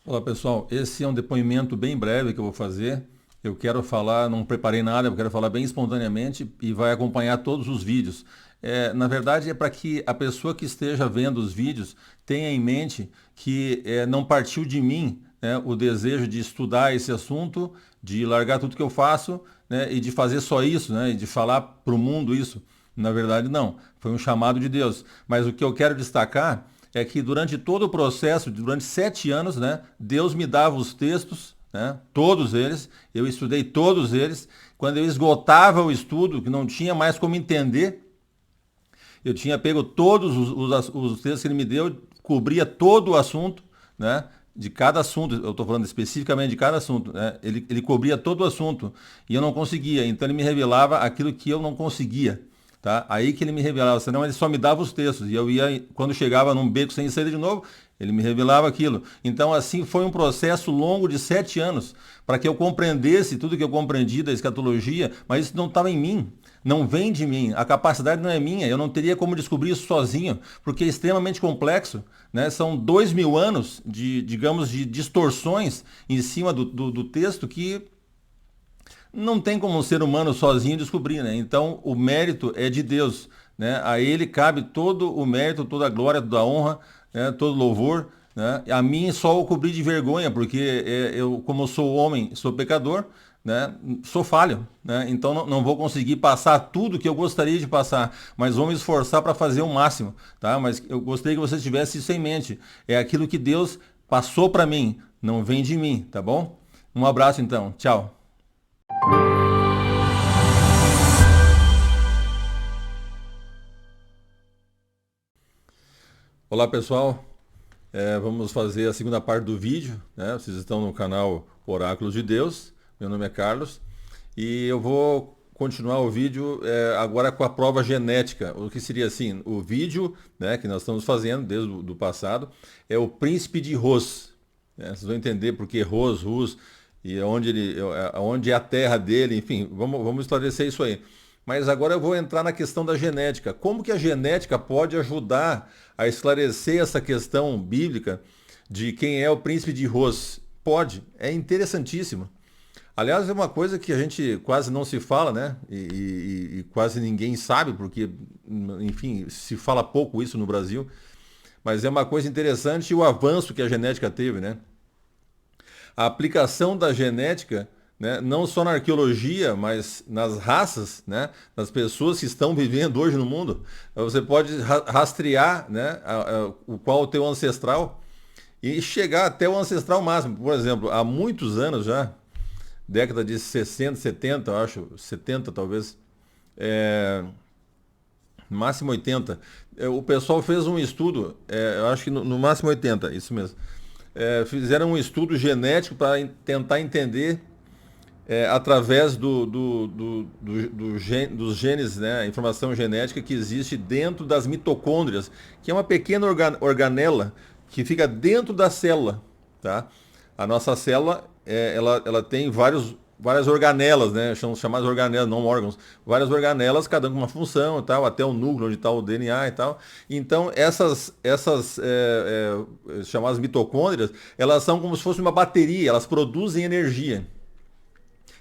Olá pessoal, esse é um depoimento bem breve que eu vou fazer. Eu quero falar, não preparei nada, eu quero falar bem espontaneamente e vai acompanhar todos os vídeos. Na verdade, é para que a pessoa que esteja vendo os vídeos tenha em mente que não partiu de mim, né, o desejo de estudar esse assunto, de largar tudo que eu faço, né, e de fazer só isso, né, e de falar para o mundo isso. Na verdade, não. Foi um chamado de Deus. Mas o que eu quero destacar é que durante todo o processo, durante 7 anos, né, Deus me dava os textos, né, todos eles, eu estudei todos eles. Quando eu esgotava o estudo, que não tinha mais como entender, eu tinha pego todos os textos que ele me deu, cobria todo o assunto, né, de cada assunto, eu estou falando especificamente de cada assunto, né, ele cobria todo o assunto e eu não conseguia, então ele me revelava aquilo que eu não conseguia. Tá? Aí que ele me revelava, senão ele só me dava os textos. E eu ia, quando chegava num beco sem saída de novo, ele me revelava aquilo. Então, assim, foi um processo longo de 7 anos para que eu compreendesse tudo que eu compreendi da escatologia, mas isso não estava em mim. Não vem de mim, a capacidade não é minha, eu não teria como descobrir isso sozinho, porque é extremamente complexo, né? São 2.000 anos de, digamos, de distorções em cima do texto que não tem como um ser humano sozinho descobrir, né? Então o mérito é de Deus, né? A Ele cabe todo o mérito, toda a glória, toda a honra, né? Todo louvor, né? A mim só o cobri de vergonha, porque eu, como eu sou homem, sou pecador, né? Sou falho, né? Então não vou conseguir passar tudo que eu gostaria de passar, mas vou me esforçar para fazer o máximo, tá? Mas eu gostaria que você tivesse isso em mente. É aquilo que Deus passou para mim, não vem de mim, tá bom? Um abraço então, tchau. Olá pessoal, vamos fazer a segunda parte do vídeo, né? Vocês estão no canal Oráculos de Deus, meu nome é Carlos e eu vou continuar o vídeo agora com a prova genética, o que seria assim, o vídeo, né, que nós estamos fazendo desde o do passado, é o príncipe de Ros, né? Vocês vão entender por que Rus, e onde é a terra dele, enfim, vamos esclarecer isso aí. Mas agora eu vou entrar na questão da genética. Como que a genética pode ajudar a esclarecer essa questão bíblica de quem é o príncipe de Ros? Pode, é interessantíssimo. Aliás, é uma coisa que a gente quase não se fala, né? E quase ninguém sabe, porque, enfim, se fala pouco isso no Brasil. Mas é uma coisa interessante o avanço que a genética teve, né? A aplicação da genética, né, não só na arqueologia, mas nas raças, né, das pessoas que estão vivendo hoje no mundo. Você pode rastrear, né, o qual o teu ancestral e chegar até o ancestral máximo. Por exemplo, há muitos anos já, década de 60, 70, eu acho, 70 talvez, é, máximo 80, o pessoal fez um estudo, eu acho que no máximo 80, isso mesmo. Fizeram um estudo genético para tentar entender através dos genes, né, a informação genética que existe dentro das mitocôndrias, que é uma pequena organela que fica dentro da célula, tá? A nossa célula, ela tem várias organelas, né? São chamadas organelas, não órgãos. Várias organelas, cada uma com uma função e tal, até o núcleo onde está o DNA e tal. Então, essas chamadas mitocôndrias, elas são como se fosse uma bateria, elas produzem energia.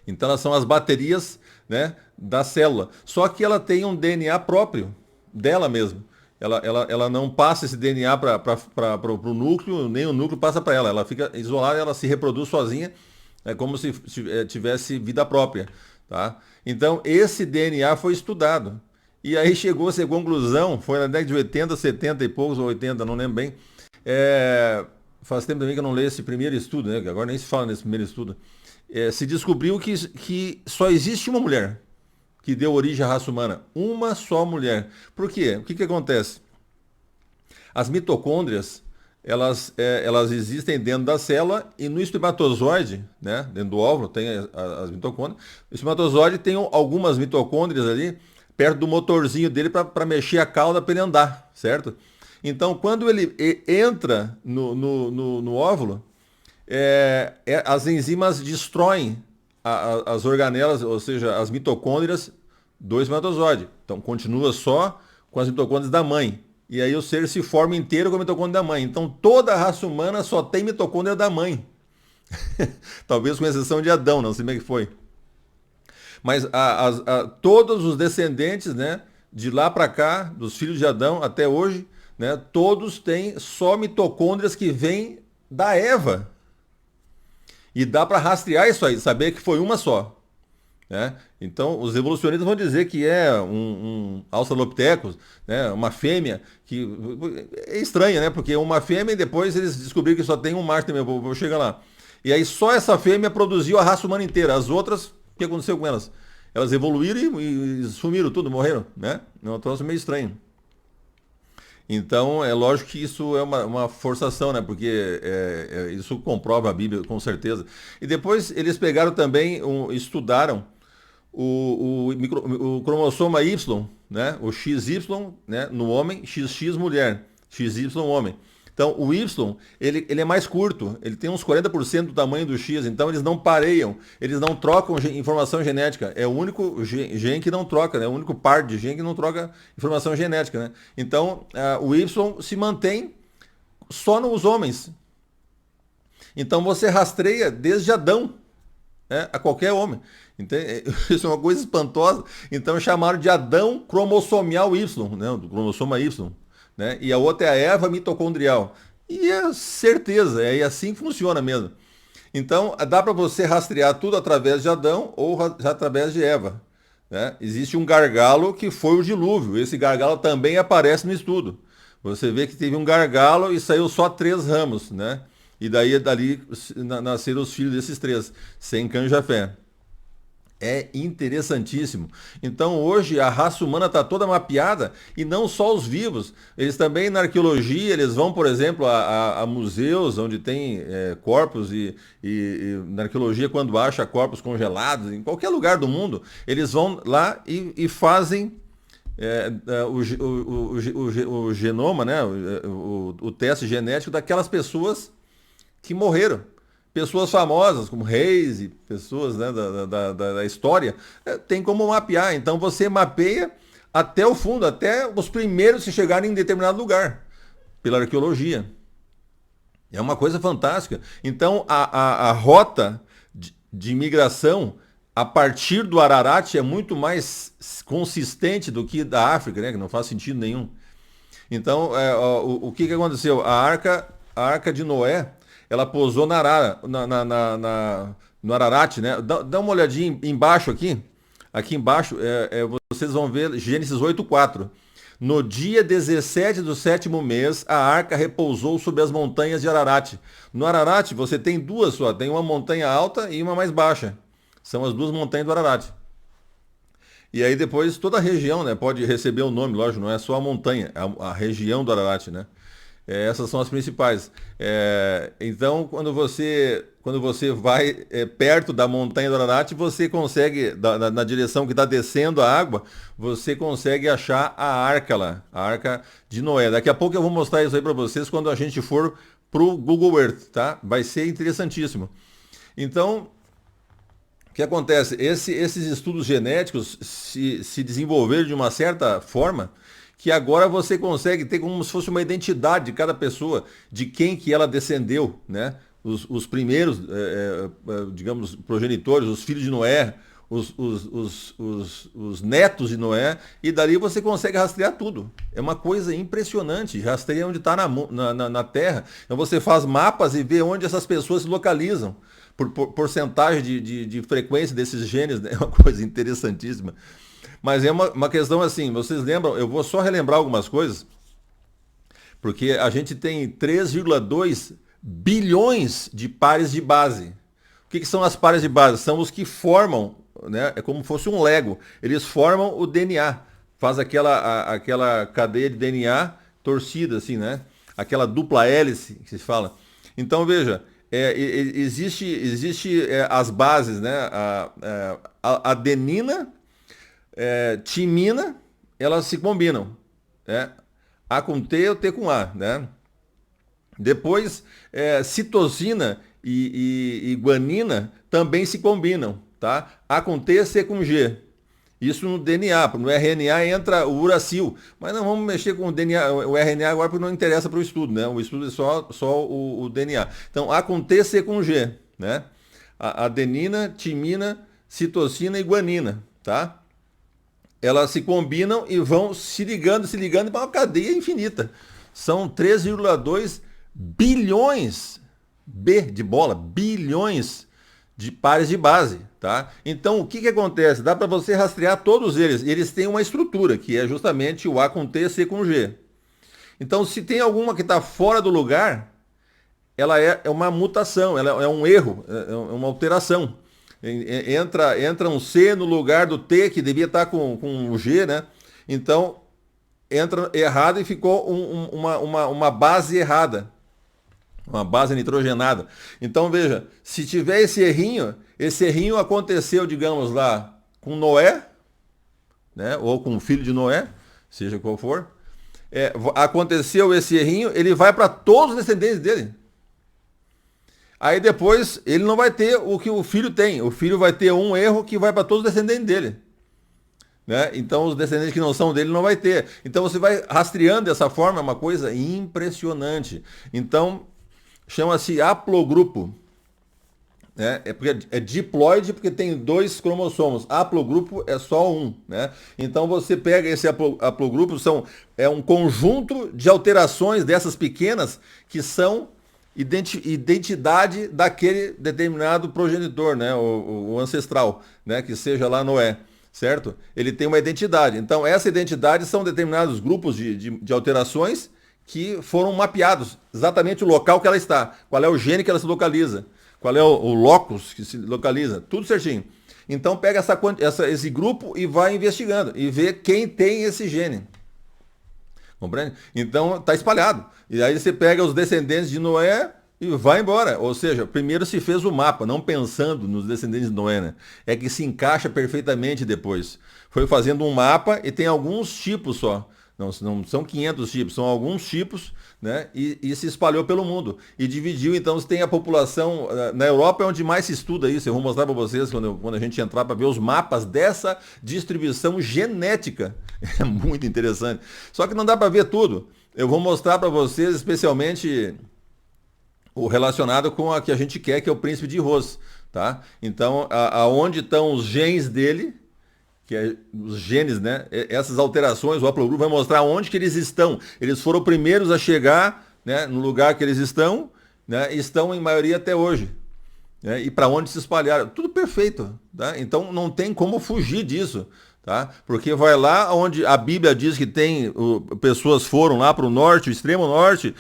Então elas são as baterias, né, da célula. Só que ela tem um DNA próprio dela mesmo. Ela não passa esse DNA para o núcleo, nem o núcleo passa para ela. Ela fica isolada, ela se reproduz sozinha, é como se tivesse vida própria. Tá? Então esse DNA foi estudado. E aí chegou-se à conclusão, foi na década de 80, 70 e poucos, ou 80, não lembro bem. Faz tempo também que eu não leio esse primeiro estudo, né? Agora nem se fala nesse primeiro estudo. Se descobriu que só existe uma mulher que deu origem à raça humana. Uma só mulher. Por quê? O que acontece? As mitocôndrias, elas existem dentro da célula e no espermatozoide, né, dentro do óvulo, tem as mitocôndrias. O espermatozoide tem algumas mitocôndrias ali perto do motorzinho dele para mexer a cauda para ele andar, certo? Então, quando ele entra no óvulo, as enzimas destroem as organelas, ou seja, as mitocôndrias do espermatozoide. Então, continua só com as mitocôndrias da mãe. E aí o ser se forma inteiro com a mitocôndria da mãe. Então toda a raça humana só tem mitocôndria da mãe. Talvez com exceção de Adão, não sei como é que foi. Mas todos os descendentes, né, de lá para cá, dos filhos de Adão até hoje, né, todos têm só mitocôndrias que vêm da Eva. E dá para rastrear isso aí, saber que foi uma só. Né? Então, os evolucionistas vão dizer que é um Australopithecus, né? Uma fêmea, que é estranha, né? Porque uma fêmea e depois eles descobriram que só tem um macho também, vou chegar lá. E aí só essa fêmea produziu a raça humana inteira. As outras, o que aconteceu com elas? Elas evoluíram e sumiram tudo, morreram, né? É um troço meio estranho. Então, é lógico que isso é uma forçação, né? Porque isso comprova a Bíblia, com certeza. E depois eles pegaram também, estudaram o cromossoma Y, né? O XY, né? No homem, XX mulher, XY homem. Então, o Y, ele é mais curto, ele tem uns 40% do tamanho do X, então eles não pareiam, eles não trocam informação genética. É o único gene que não troca, né? O único par de gene que não troca informação genética, né? Então, o Y se mantém só nos homens. Então, você rastreia desde Adão, né, a qualquer homem. Então, isso é uma coisa espantosa. Então, chamaram de Adão cromossomial Y, né? Do cromossoma Y. Né? E a outra é a Eva mitocondrial. E é certeza, é assim que funciona mesmo. Então, dá para você rastrear tudo através de Adão ou através de Eva. Né? Existe um gargalo que foi o dilúvio. Esse gargalo também aparece no estudo. Você vê que teve um gargalo e saiu só 3 ramos. Né? E daí dali nasceram os filhos desses 3, sem Cã-Jafé. É interessantíssimo. Então hoje a raça humana está toda mapeada e não só os vivos. Eles também na arqueologia, eles vão, por exemplo, a museus onde tem corpos e na arqueologia quando acha corpos congelados, em qualquer lugar do mundo, eles vão lá e fazem o genoma, né? O teste genético daquelas pessoas que morreram. Pessoas famosas, como reis e pessoas, né, da história, tem como mapear. Então você mapeia até o fundo, até os primeiros que chegarem em determinado lugar, pela arqueologia. É uma coisa fantástica. Então a rota de migração a partir do Ararat é muito mais consistente do que da África, né, que não faz sentido nenhum. Então, o que aconteceu? A arca de Noé, ela pousou na Arara, no Ararat, né? Dá uma olhadinha embaixo aqui. Aqui embaixo, vocês vão ver Gênesis 8:4. No dia 17 do 7º mês, a arca repousou sobre as montanhas de Ararat. No Ararat, você tem duas só. Tem uma montanha alta e uma mais baixa. São as 2 montanhas do Ararat. E aí depois toda a região, né, pode receber o nome, lógico, não é só a montanha, a região do Ararat, né? Essas são as principais. Então, quando você vai perto da montanha do Ararat, você consegue, na direção que está descendo a água, você consegue achar a arca lá, a arca de Noé. Daqui a pouco eu vou mostrar isso aí para vocês quando a gente for para o Google Earth, tá? Vai ser interessantíssimo. Então, o que acontece? Esses estudos genéticos se desenvolveram de uma certa forma que agora você consegue ter como se fosse uma identidade de cada pessoa, de quem que ela descendeu, né? Os primeiros, digamos, progenitores, os filhos de Noé, os netos de Noé, e dali você consegue rastrear tudo. É uma coisa impressionante, rastreia onde está na Terra. Então você faz mapas e vê onde essas pessoas se localizam, por porcentagem de frequência desses genes, né? É uma coisa interessantíssima. Mas é uma questão assim, vocês lembram, eu vou só relembrar algumas coisas, porque a gente tem 3,2 bilhões de pares de base. O que são as pares de base? São os que formam, né? É como se fosse um Lego. Eles formam o DNA. Faz aquela cadeia de DNA torcida, assim, né? Aquela dupla hélice que se fala. Então, veja, existe as bases, né? A adenina, timina, elas se combinam, né? A com T ou T com A, né? Depois, citosina e guanina também se combinam, tá? A com T, C com G. Isso no DNA, no RNA entra o uracil. Mas não vamos mexer com o DNA, o RNA agora porque não interessa para o estudo, né? O estudo é só o DNA. Então, A com T, C com G, né? Adenina, timina, citocina e guanina, tá? Elas se combinam e vão se ligando para uma cadeia infinita. São 3,2 bilhões, B de bola, bilhões de pares de base, tá? Então, o que acontece? Dá para você rastrear todos eles. Eles têm uma estrutura, que é justamente o A com T, C com G. Então, se tem alguma que está fora do lugar, ela é uma mutação, ela é um erro, é uma alteração. Entra um C no lugar do T, que devia estar com o G, né? Então, entra errado e ficou uma base errada. Uma base nitrogenada. Então, veja, se tiver esse errinho aconteceu, digamos lá, com Noé, né? Ou com o filho de Noé, seja qual for. Aconteceu esse errinho, ele vai para todos os descendentes dele. Aí depois ele não vai ter o que o filho tem. O filho vai ter um erro que vai para todos os descendentes dele. Né? Então os descendentes que não são dele não vai ter. Então você vai rastreando dessa forma, é uma coisa impressionante. Então chama-se haplogrupo. Né? É diploide porque tem 2 cromossomos. Haplogrupo é só um. Né? Então você pega esse haplogrupo, é um conjunto de alterações dessas pequenas que são identidade daquele determinado progenitor, né? O ancestral, né? Que seja lá Noé, certo? Ele tem uma identidade. Então, essa identidade são determinados grupos de alterações que foram mapeados, exatamente o local que ela está, qual é o gene que ela se localiza, qual é o locus que se localiza, tudo certinho. Então, pega esse grupo e vai investigando e vê quem tem esse gene. Compreende? Então está espalhado. E aí você pega os descendentes de Noé e vai embora. Ou seja, primeiro se fez o mapa, não pensando nos descendentes de Noé, né? É que se encaixa perfeitamente depois. Foi fazendo um mapa e tem alguns tipos só. Não são 500 tipos, são alguns tipos, né? E se espalhou pelo mundo. E dividiu, então você tem a população. Na Europa é onde mais se estuda isso. Eu vou mostrar para vocês quando a gente entrar para ver os mapas dessa distribuição genética. É muito interessante. Só que não dá para ver tudo. Eu vou mostrar para vocês, especialmente o relacionado com a que a gente quer, que é o príncipe de Ros. Tá? Então, aonde estão os genes dele, que é os genes, né? Essas alterações, o haplogrupo vai mostrar onde que eles estão. Eles foram primeiros a chegar, né, no lugar que eles estão, né, e estão em maioria até hoje. Né, e para onde se espalharam. Tudo perfeito. Tá? Então não tem como fugir disso. Tá? Porque vai lá onde a Bíblia diz que tem pessoas foram lá para o norte, o extremo norte,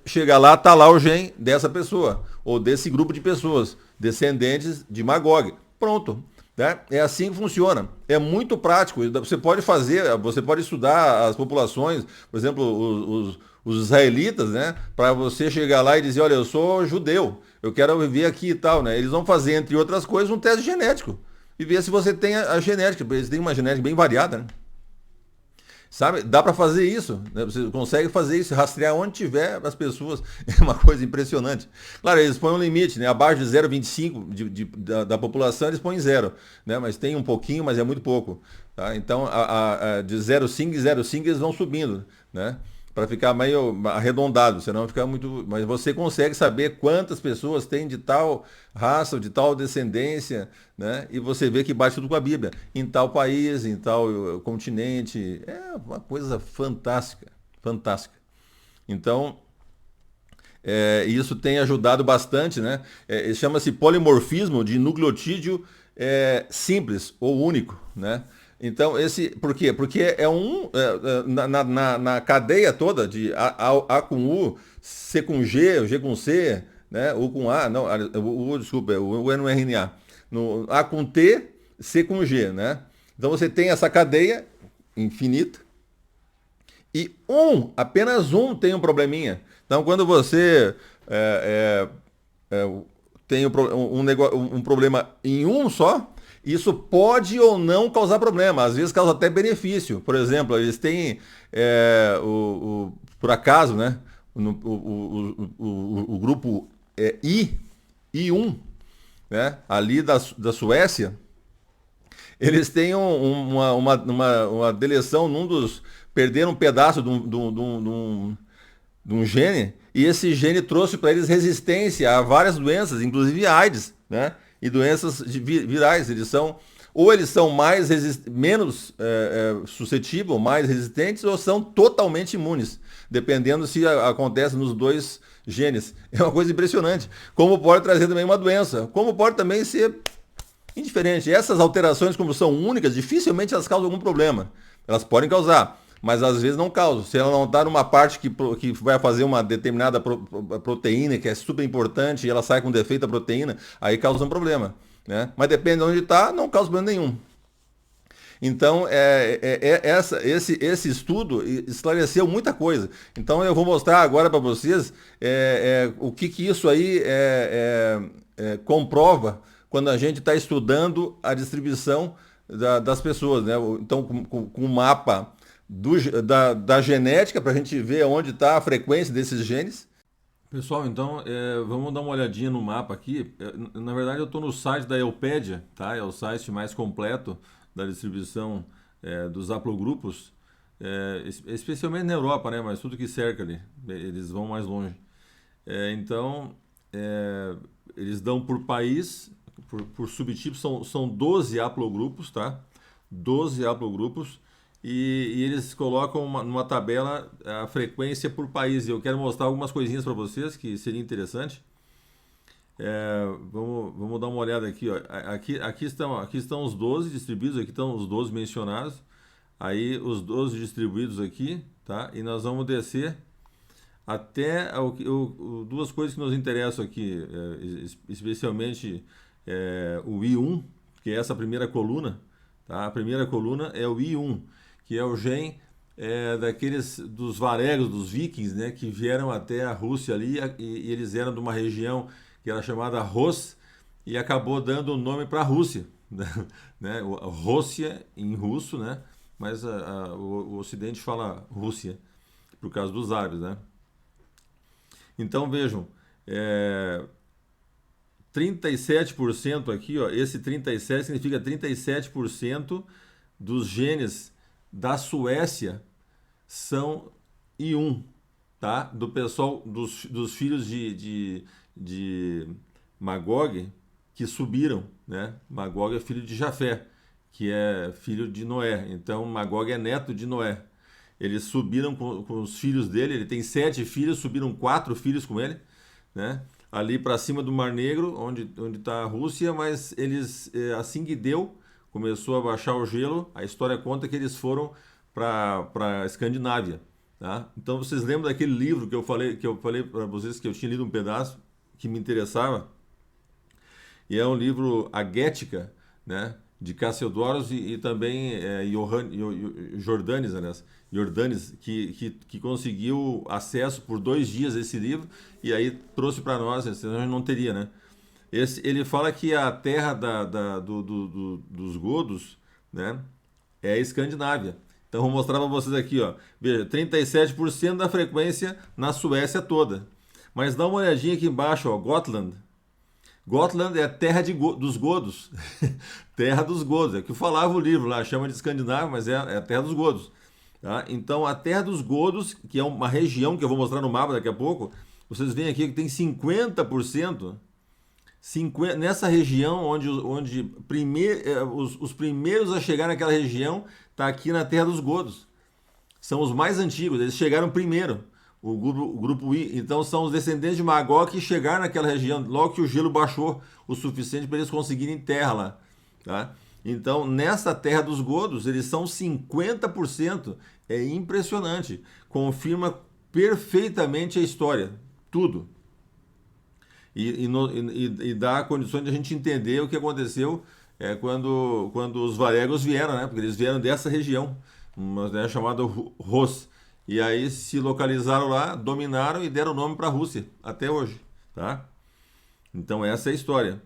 chega lá, está lá o gene dessa pessoa, ou desse grupo de pessoas, descendentes de Magog. Pronto. Né? É assim que funciona. É muito prático. Você pode estudar as populações, por exemplo, os israelitas, né? Para você chegar lá e dizer, olha, eu sou judeu, eu quero viver aqui e tal. Né? Eles vão fazer, entre outras coisas, um teste genético. E ver se você tem a genética. Eles têm uma genética bem variada. Né? Sabe? Dá para fazer isso. Né? Você consegue fazer isso, rastrear onde tiver as pessoas. É uma coisa impressionante. Claro, eles põem um limite, né? Abaixo de 0,25 da população, eles põem 0. Né? Mas tem um pouquinho, mas é muito pouco. Tá? Então, de 0,5 e 0,5 eles vão subindo. Né? Para ficar meio arredondado, senão fica muito. Mas você consegue saber quantas pessoas têm de tal raça, de tal descendência, né? E você vê que bate tudo com a Bíblia. Em tal país, em tal continente. É uma coisa fantástica. Fantástica. Então, isso tem ajudado bastante, né? Chama-se polimorfismo de nucleotídeo simples ou único, né? Então, por quê? Porque na cadeia toda de A com U, C com G, G com C, né? U com A, não, desculpa, o U é no RNA. No A com T, C com G, né? Então você tem essa cadeia infinita e apenas um tem um probleminha. Então quando você tem um problema em um só, isso pode ou não causar problema, às vezes causa até benefício. Por exemplo, eles têm, por acaso, né, o grupo I1, né, ali da Suécia, Eles têm uma deleção num dos. Perderam um pedaço de um gene, e esse gene trouxe para eles resistência a várias doenças, inclusive AIDS, né? E doenças virais. Ou eles são menos suscetíveis, ou mais resistentes, ou são totalmente imunes, dependendo se acontece nos dois genes. É uma coisa impressionante. Como pode trazer também uma doença, como pode também ser indiferente. Essas alterações, como são únicas, dificilmente elas causam algum problema. Elas podem causar, mas às vezes não causam. Se ela não está numa parte que vai fazer uma determinada proteína, que é super importante, e ela sai com defeito da proteína, aí causa um problema, né? Mas depende de onde está, não causa problema nenhum. Então, esse estudo esclareceu muita coisa. Então, eu vou mostrar agora para vocês o que isso aí comprova quando a gente está estudando a distribuição das pessoas, né? Então, com um mapa da genética, para a gente ver onde está a frequência desses genes. Pessoal, então vamos dar uma olhadinha no mapa aqui. Na verdade, eu estou no site da Eupédia, tá? É o site mais completo da distribuição dos haplogrupos, especialmente na Europa, né? Mas tudo que cerca ali, eles vão mais longe. Então, eles dão por país, por subtipo, são 12 haplogrupos, tá? 12 haplogrupos. E eles colocam numa tabela a frequência por país. E eu quero mostrar algumas coisinhas para vocês que seria interessante. Vamos dar uma olhada aqui, ó. Aqui estão os 12 distribuídos, aqui estão os 12 mencionados. Aí os 12 distribuídos aqui, tá? E nós vamos descer até duas coisas que nos interessam aqui, especialmente o I1, que é essa primeira coluna, tá? A primeira coluna é o I1, que é o gene dos varegos, dos vikings, né, que vieram até a Rússia ali, e eles eram de uma região que era chamada Rus, e acabou dando o nome para a Rússia, né? Rússia em russo, né? Mas o Ocidente fala Rússia, por causa dos árabes, né? Então vejam, 37% aqui, ó, esse 37 significa 37% dos genes da Suécia são I1, tá? Do pessoal, dos filhos de Magog, que subiram, né? Magog é filho de Jafé, que é filho de Noé. Então Magog é neto de Noé. Eles subiram com os filhos dele, ele tem 7 filhos, subiram 4 filhos com ele, né? Ali para cima do Mar Negro, onde está a Rússia, mas eles, assim que começou a baixar o gelo, a história conta que eles foram para a Escandinávia, tá? Então vocês lembram daquele livro que eu falei para vocês que eu tinha lido um pedaço que me interessava? E é um livro A Gética, né, de Cassiodorus e também Jordanes, que conseguiu acesso por 2 dias a esse livro e aí trouxe para nós, senão a gente não teria, né? Ele fala que a terra dos godos, né, é a Escandinávia. Então vou mostrar para vocês aqui, ó. Veja, 37% da frequência na Suécia toda. Mas dá uma olhadinha aqui embaixo, ó, Gotland. Gotland é a terra dos godos. Terra dos godos. É o que falava o livro lá, chama de Escandinávia, mas é a terra dos godos. Tá? Então a terra dos godos, que é uma região que eu vou mostrar no mapa daqui a pouco, vocês veem aqui que tem 50%. Nessa região onde os primeiros a chegar naquela região está aqui na Terra dos Godos. São os mais antigos, eles chegaram primeiro, o grupo I. Então são os descendentes de Magog que chegaram naquela região, logo que o gelo baixou o suficiente para eles conseguirem terra lá. Tá? Então nessa Terra dos Godos eles são 50%. É impressionante. Confirma perfeitamente a história. Tudo. E dá condições de a gente entender o que aconteceu quando os varegos vieram, né? Porque eles vieram dessa região, chamada Rus. E aí se localizaram lá, dominaram e deram o nome para a Rússia, até hoje, tá? Então essa é a história.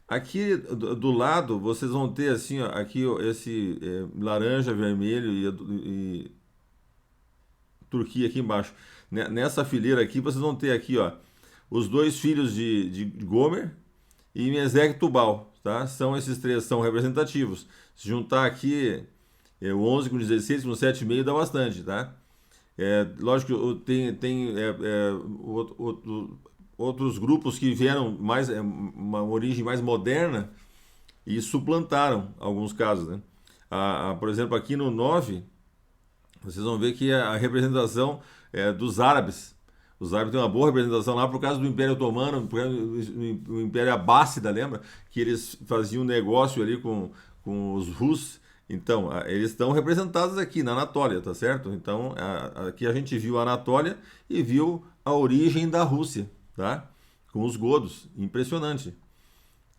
Aqui do lado vocês vão ter assim, ó, aqui ó, esse laranja, vermelho e Turquia aqui embaixo. Nessa fileira aqui vocês vão ter aqui, ó, os 2 filhos de Gomer e Mesec e Tubal, tá? Esses três são representativos. Se juntar aqui o 11 com 16 com 7,5 dá bastante, tá? Lógico que tem outros grupos que vieram mais uma origem mais moderna e suplantaram alguns casos, né? Por exemplo, aqui no 9, vocês vão ver que a representação dos árabes. Os árabes têm uma boa representação lá por causa do Império Otomano, por causa do Império Abássida, lembra? Que eles faziam negócio ali com os russos. Então, eles estão representados aqui na Anatólia, tá certo? Então, aqui a gente viu a Anatólia e viu a origem da Rússia, tá? Com os godos. Impressionante.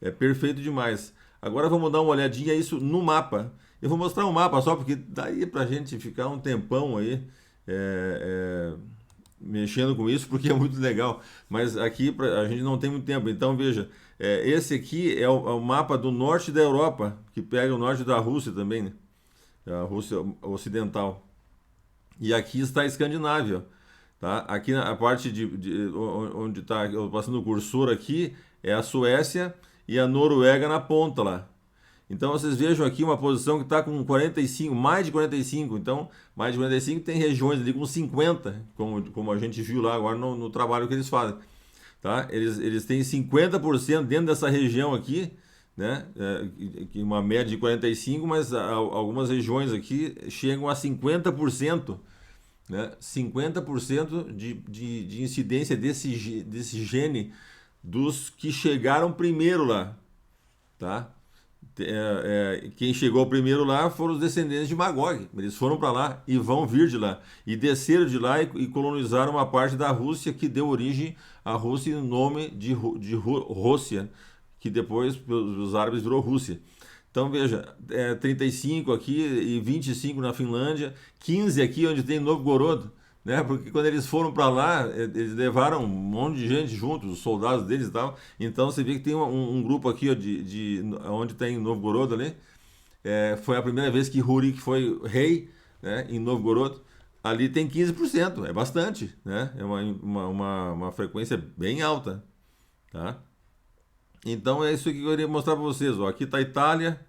É perfeito demais. Agora vamos dar uma olhadinha isso no mapa. Eu vou mostrar um mapa só, porque daí pra gente ficar um tempão aí mexendo com isso, porque é muito legal. Mas aqui a gente não tem muito tempo. Então veja, esse aqui é o mapa do norte da Europa, que pega o norte da Rússia também, né? A Rússia Ocidental. E aqui está a Escandinávia, tá? Aqui na parte onde está passando o cursor aqui é a Suécia e a Noruega na ponta lá. Então vocês vejam aqui uma posição que está com 45, mais de 45. Então, mais de 45 tem regiões ali com 50, como a gente viu lá agora no trabalho que eles fazem. Tá? Eles têm 50% dentro dessa região aqui, né? Uma média de 45, mas algumas regiões aqui chegam a 50%. Né? 50% de incidência desse gene dos que chegaram primeiro lá. Tá? Quem chegou primeiro lá foram os descendentes de Magog. Eles foram para lá e vão vir de lá. E desceram de lá e colonizaram uma parte da Rússia que deu origem à Rússia no nome de Rússia, que depois os árabes virou Rússia. Então veja, 35 aqui e 25 na Finlândia, 15 aqui onde tem Novgorod, né? Porque quando eles foram para lá, eles levaram um monte de gente junto, os soldados deles e tal. Então você vê que tem um grupo aqui, ó, onde tem Novgorod ali. Foi a primeira vez que Rurik foi rei, né, em Novgorod. Ali tem 15%, é bastante, né? É uma frequência bem alta, tá? Então é isso que eu queria mostrar para vocês, ó. Aqui está a Itália,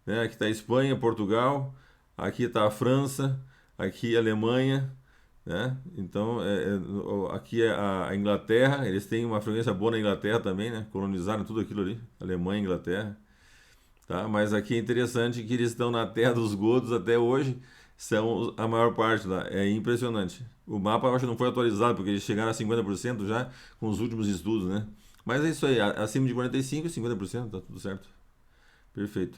né? Aqui está a Espanha, Portugal, aqui está a França, aqui a Alemanha, né? Então, aqui é a Inglaterra, eles têm uma frequência boa na Inglaterra também, né? Colonizaram tudo aquilo ali, Alemanha e Inglaterra, tá? Mas aqui é interessante que eles estão na terra dos godos até hoje, são a maior parte lá, é impressionante. O mapa eu acho que não foi atualizado, porque eles chegaram a 50% já com os últimos estudos, né? Mas é isso aí, acima de 45%, 50%, tá tudo certo. Perfeito.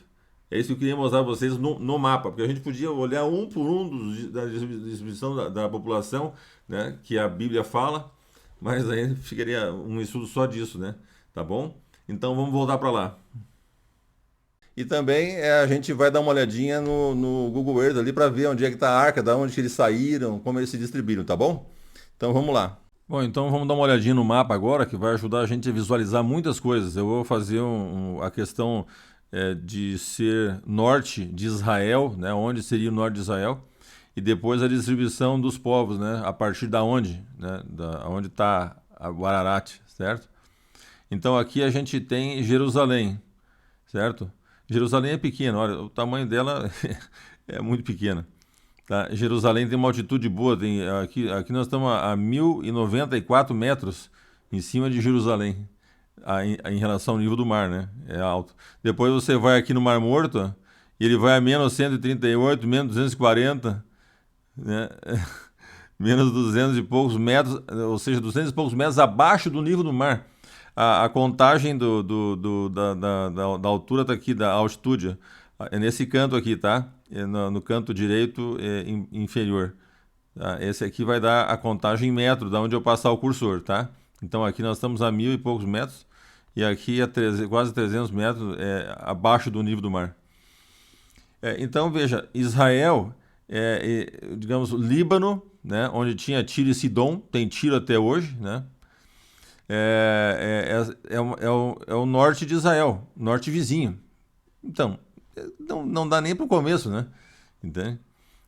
É isso que eu queria mostrar para vocês no mapa, porque a gente podia olhar um por um da distribuição da população, né, que a Bíblia fala, mas aí ficaria um estudo só disso, né? Tá bom? Então vamos voltar para lá. E também a gente vai dar uma olhadinha no Google Earth ali para ver onde é que está a arca, da onde que eles saíram, como eles se distribuíram, tá bom? Então vamos lá. Bom, então vamos dar uma olhadinha no mapa agora, que vai ajudar a gente a visualizar muitas coisas. Eu vou fazer a questão de ser norte de Israel, né, onde seria o norte de Israel, e depois a distribuição dos povos, né, a partir da onde, né, onde está o Ararat, certo? Então aqui a gente tem Jerusalém, certo? Jerusalém é pequena, olha, o tamanho dela é muito pequena. Tá? Jerusalém tem uma altitude boa, aqui nós estamos a 1.094 metros em cima de Jerusalém, em relação ao nível do mar, né? É alto. Depois você vai aqui no Mar Morto, e ele vai a menos 138, menos 240, né? Menos 200 e poucos metros, ou seja, 200 e poucos metros abaixo do nível do mar. A contagem da altura está aqui, da altitude, é nesse canto aqui, tá? No canto direito inferior. Tá? Esse aqui vai dar a contagem em metro, da onde eu passar o cursor, tá? Então aqui nós estamos a 1.000 e poucos metros, e aqui a quase 300 metros abaixo do nível do mar. Então veja, Israel, digamos, Líbano, né, onde tinha Tiro e Sidom, tem Tiro até hoje, né? É o norte de Israel, norte vizinho. Então, não dá nem para o começo, né? Entende?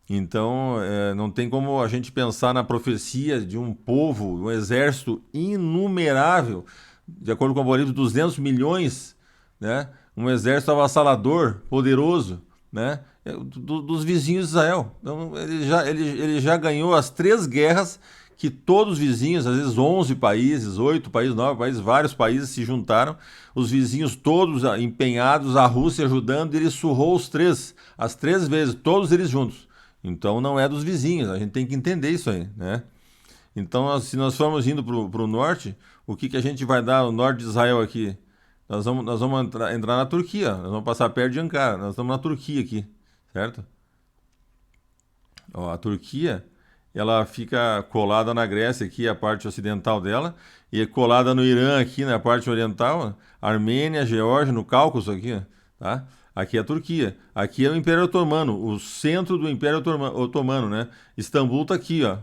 Então, não tem como a gente pensar na profecia de um povo, um exército inumerável, de acordo com o algoritmo, 200 milhões, né? um exército avassalador, poderoso, né? Dos vizinhos de Israel. Então, ele já ganhou as 3 guerras que todos os vizinhos, às vezes 11 países, 8 países, 9 países, vários países se juntaram, os vizinhos todos empenhados, a Rússia ajudando, e ele surrou as 3 vezes, todos eles juntos. Então não é dos vizinhos, a gente tem que entender isso aí, né? Então, se nós formos indo para o norte, o que a gente vai dar no norte de Israel aqui? Nós vamos entrar na Turquia, nós vamos passar perto de Ankara, nós estamos na Turquia aqui, certo? Ó, a Turquia, ela fica colada na Grécia aqui, a parte ocidental dela, e colada no Irã aqui, na parte oriental, Armênia, Geórgia, no Cáucaso aqui, ó, tá? Aqui é a Turquia. Aqui é o Império Otomano, o centro do Império Otomano, né? Istambul tá aqui, ó.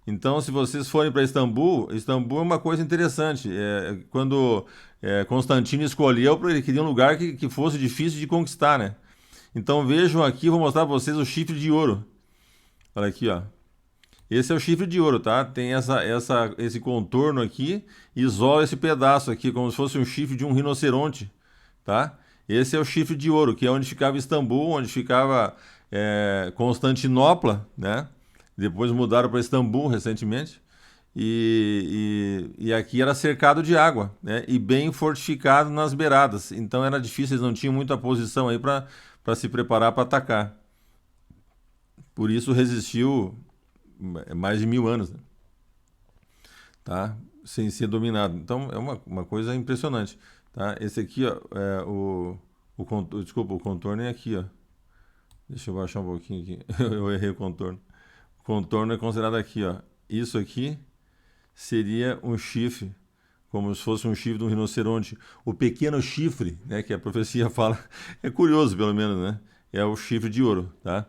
Então, se vocês forem para Istambul, Istambul é uma coisa interessante. Quando Constantino escolheu, ele queria um lugar que fosse difícil de conquistar, né? Então vejam aqui, vou mostrar para vocês o chifre de ouro. Olha aqui, ó. Esse é o chifre de ouro, tá? Tem esse contorno aqui, isola esse pedaço aqui, como se fosse um chifre de um rinoceronte, tá? Esse é o chifre de ouro, que é onde ficava Istambul, onde ficava Constantinopla, né? Depois mudaram para Istambul recentemente. E aqui era cercado de água, né? E bem fortificado nas beiradas. Então era difícil, eles não tinham muita posição aí para se preparar para atacar. Por isso resistiu mais de 1000 anos, né? Tá? Sem ser dominado. Então é uma coisa impressionante. Tá? Esse aqui, ó, desculpa, o contorno é aqui, ó. Deixa eu baixar um pouquinho aqui. Eu errei o contorno. O contorno é considerado aqui, ó. Isso aqui seria um chifre, como se fosse um chifre de um rinoceronte. O pequeno chifre, né, que a profecia fala, é curioso pelo menos, né? É o chifre de ouro, tá?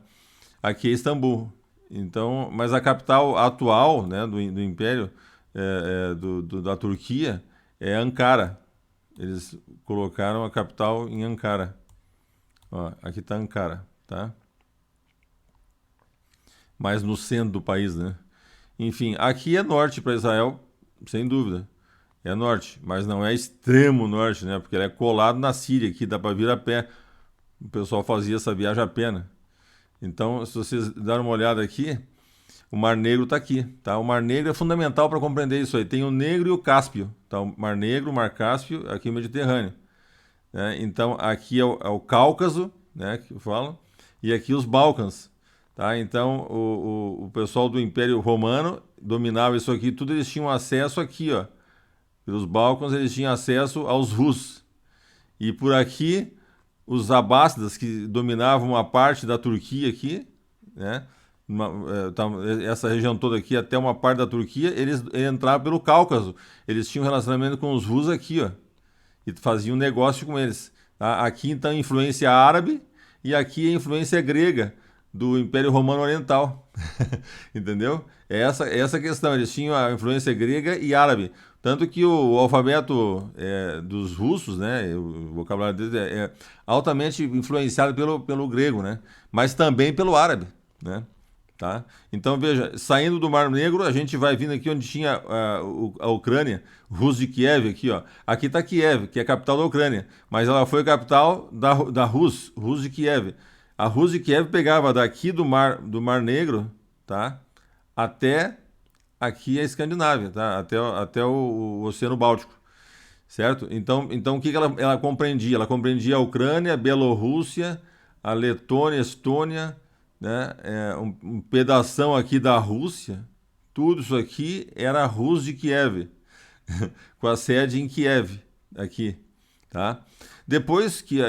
Aqui é Istambul. Então, mas a capital atual, né, do Império da Turquia é Ankara. Eles colocaram a capital em Ankara. Ó, aqui está Ankara, tá? Mais no centro do país, né? Enfim, aqui é norte para Israel, sem dúvida. É norte, mas não é extremo norte, né? Porque ele é colado na Síria, aqui dá para vir a pé. O pessoal fazia essa viagem a pé, né? Então, se vocês darem uma olhada aqui, o Mar Negro está aqui, tá? O Mar Negro é fundamental para compreender isso aí. Tem o Negro e o Cáspio, tá? O Mar Negro, o Mar Cáspio, aqui o Mediterrâneo, né? Então, aqui é o Cáucaso, né, que eu falo, e aqui os Balcãs, tá? Então, o pessoal do Império Romano dominava isso aqui, tudo eles tinham acesso aqui, ó. Pelos Balcãs eles tinham acesso aos Rus. E por aqui, os Abássidas, que dominavam uma parte da Turquia aqui, né? Essa região toda aqui, até uma parte da Turquia, eles entravam pelo Cáucaso. Eles tinham relacionamento com os Rus aqui, ó. E faziam negócio com eles. Tá? Aqui, então, influência árabe e aqui a influência grega do Império Romano Oriental. Entendeu? Essa questão. Eles tinham a influência grega e árabe. Tanto que o alfabeto dos russos, né, o vocabulário deles é altamente influenciado pelo grego, né, mas também pelo árabe, né, tá? Então veja, saindo do Mar Negro, a gente vai vindo aqui onde tinha a Ucrânia, Rus de Kiev aqui, ó. Aqui está Kiev, que é a capital da Ucrânia, mas ela foi a capital da Rus de Kiev. A Rus de Kiev pegava daqui do Mar Negro, tá, até aqui é a Escandinávia, tá? Até o Oceano Báltico, certo? Então o que ela compreendia? Ela compreendia a Ucrânia, a Bielorrússia, a Letônia, a Estônia, né? Um pedação aqui da Rússia. Tudo isso aqui era a Rus de Kiev, com a sede em Kiev, aqui, tá? Depois que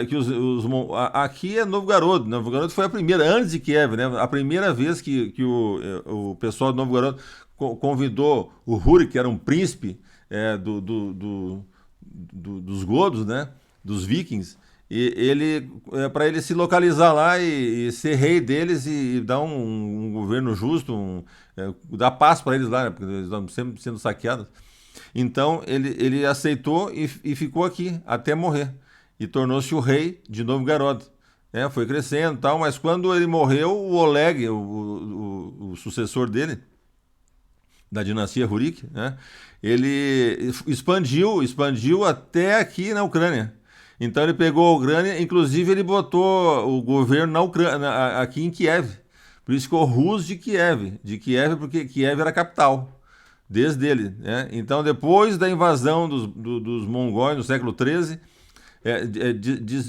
aqui é Novgorod. Novgorod foi a primeira, antes de Kiev, né? A primeira vez que o pessoal de Novgorod convidou o Rurik, que era um príncipe dos godos, né? Dos vikings, e ele para ele se localizar lá e ser rei deles e dar um governo justo, dar paz para eles lá, né? Porque eles estão sempre sendo saqueados. Então ele aceitou e ficou aqui até morrer. E tornou-se o rei de Novgorod. Foi crescendo e tal, mas quando ele morreu, o Oleg, o sucessor dele, da dinastia Rurik, né, ele expandiu até aqui na Ucrânia. Então ele pegou a Ucrânia, inclusive ele botou o governo na Ucrânia, aqui em Kiev. Por isso ficou Rus de Kiev porque Kiev era a capital, desde ele. Né? Então depois da invasão dos mongóis no século XIII,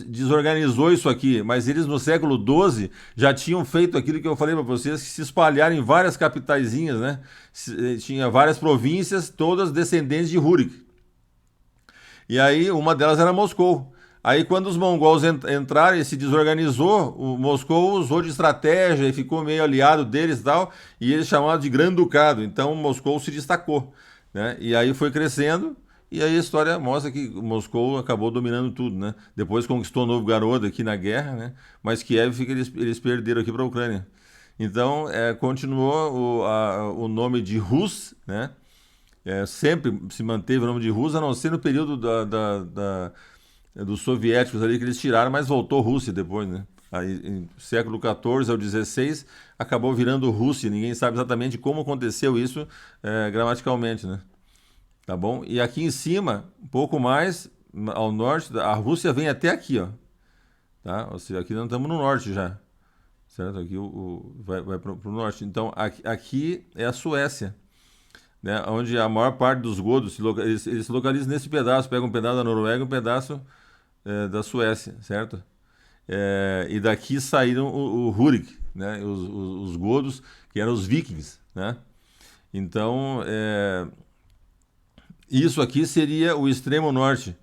desorganizou isso aqui, mas eles no século XII já tinham feito aquilo que eu falei para vocês, que se espalharam em várias capitaizinhas, né? Tinha várias províncias, todas descendentes de Rurik. E aí uma delas era Moscou. Aí quando os mongols entraram e se desorganizou, o Moscou usou de estratégia e ficou meio aliado deles e tal, e eles chamaram de Grande Ducado. Então Moscou se destacou, né? E aí foi crescendo, e aí a história mostra que Moscou acabou dominando tudo, né? Depois conquistou Novgorod aqui na guerra, né? Mas Kiev eles perderam aqui para a Ucrânia. Então continuou o nome de Rus, né? Sempre se manteve o nome de Rus, a não ser no período dos soviéticos ali que eles tiraram, mas voltou Rússia depois, né? Aí, em século XIV ao XVI, acabou virando Rússia. Ninguém sabe exatamente como aconteceu isso gramaticalmente, né? Tá bom? E aqui em cima, um pouco mais ao norte, a Rússia vem até aqui, ó. Tá? Ou seja, aqui nós estamos no norte já, certo? Aqui vai para o norte. Então, aqui é a Suécia, né? Onde a maior parte dos godos eles se localizam nesse pedaço. Pega um pedaço da Noruega e um pedaço da Suécia, certo? E daqui saíram o Rurik, né? Os godos, que eram os vikings, né? Então, isso aqui seria o extremo norte.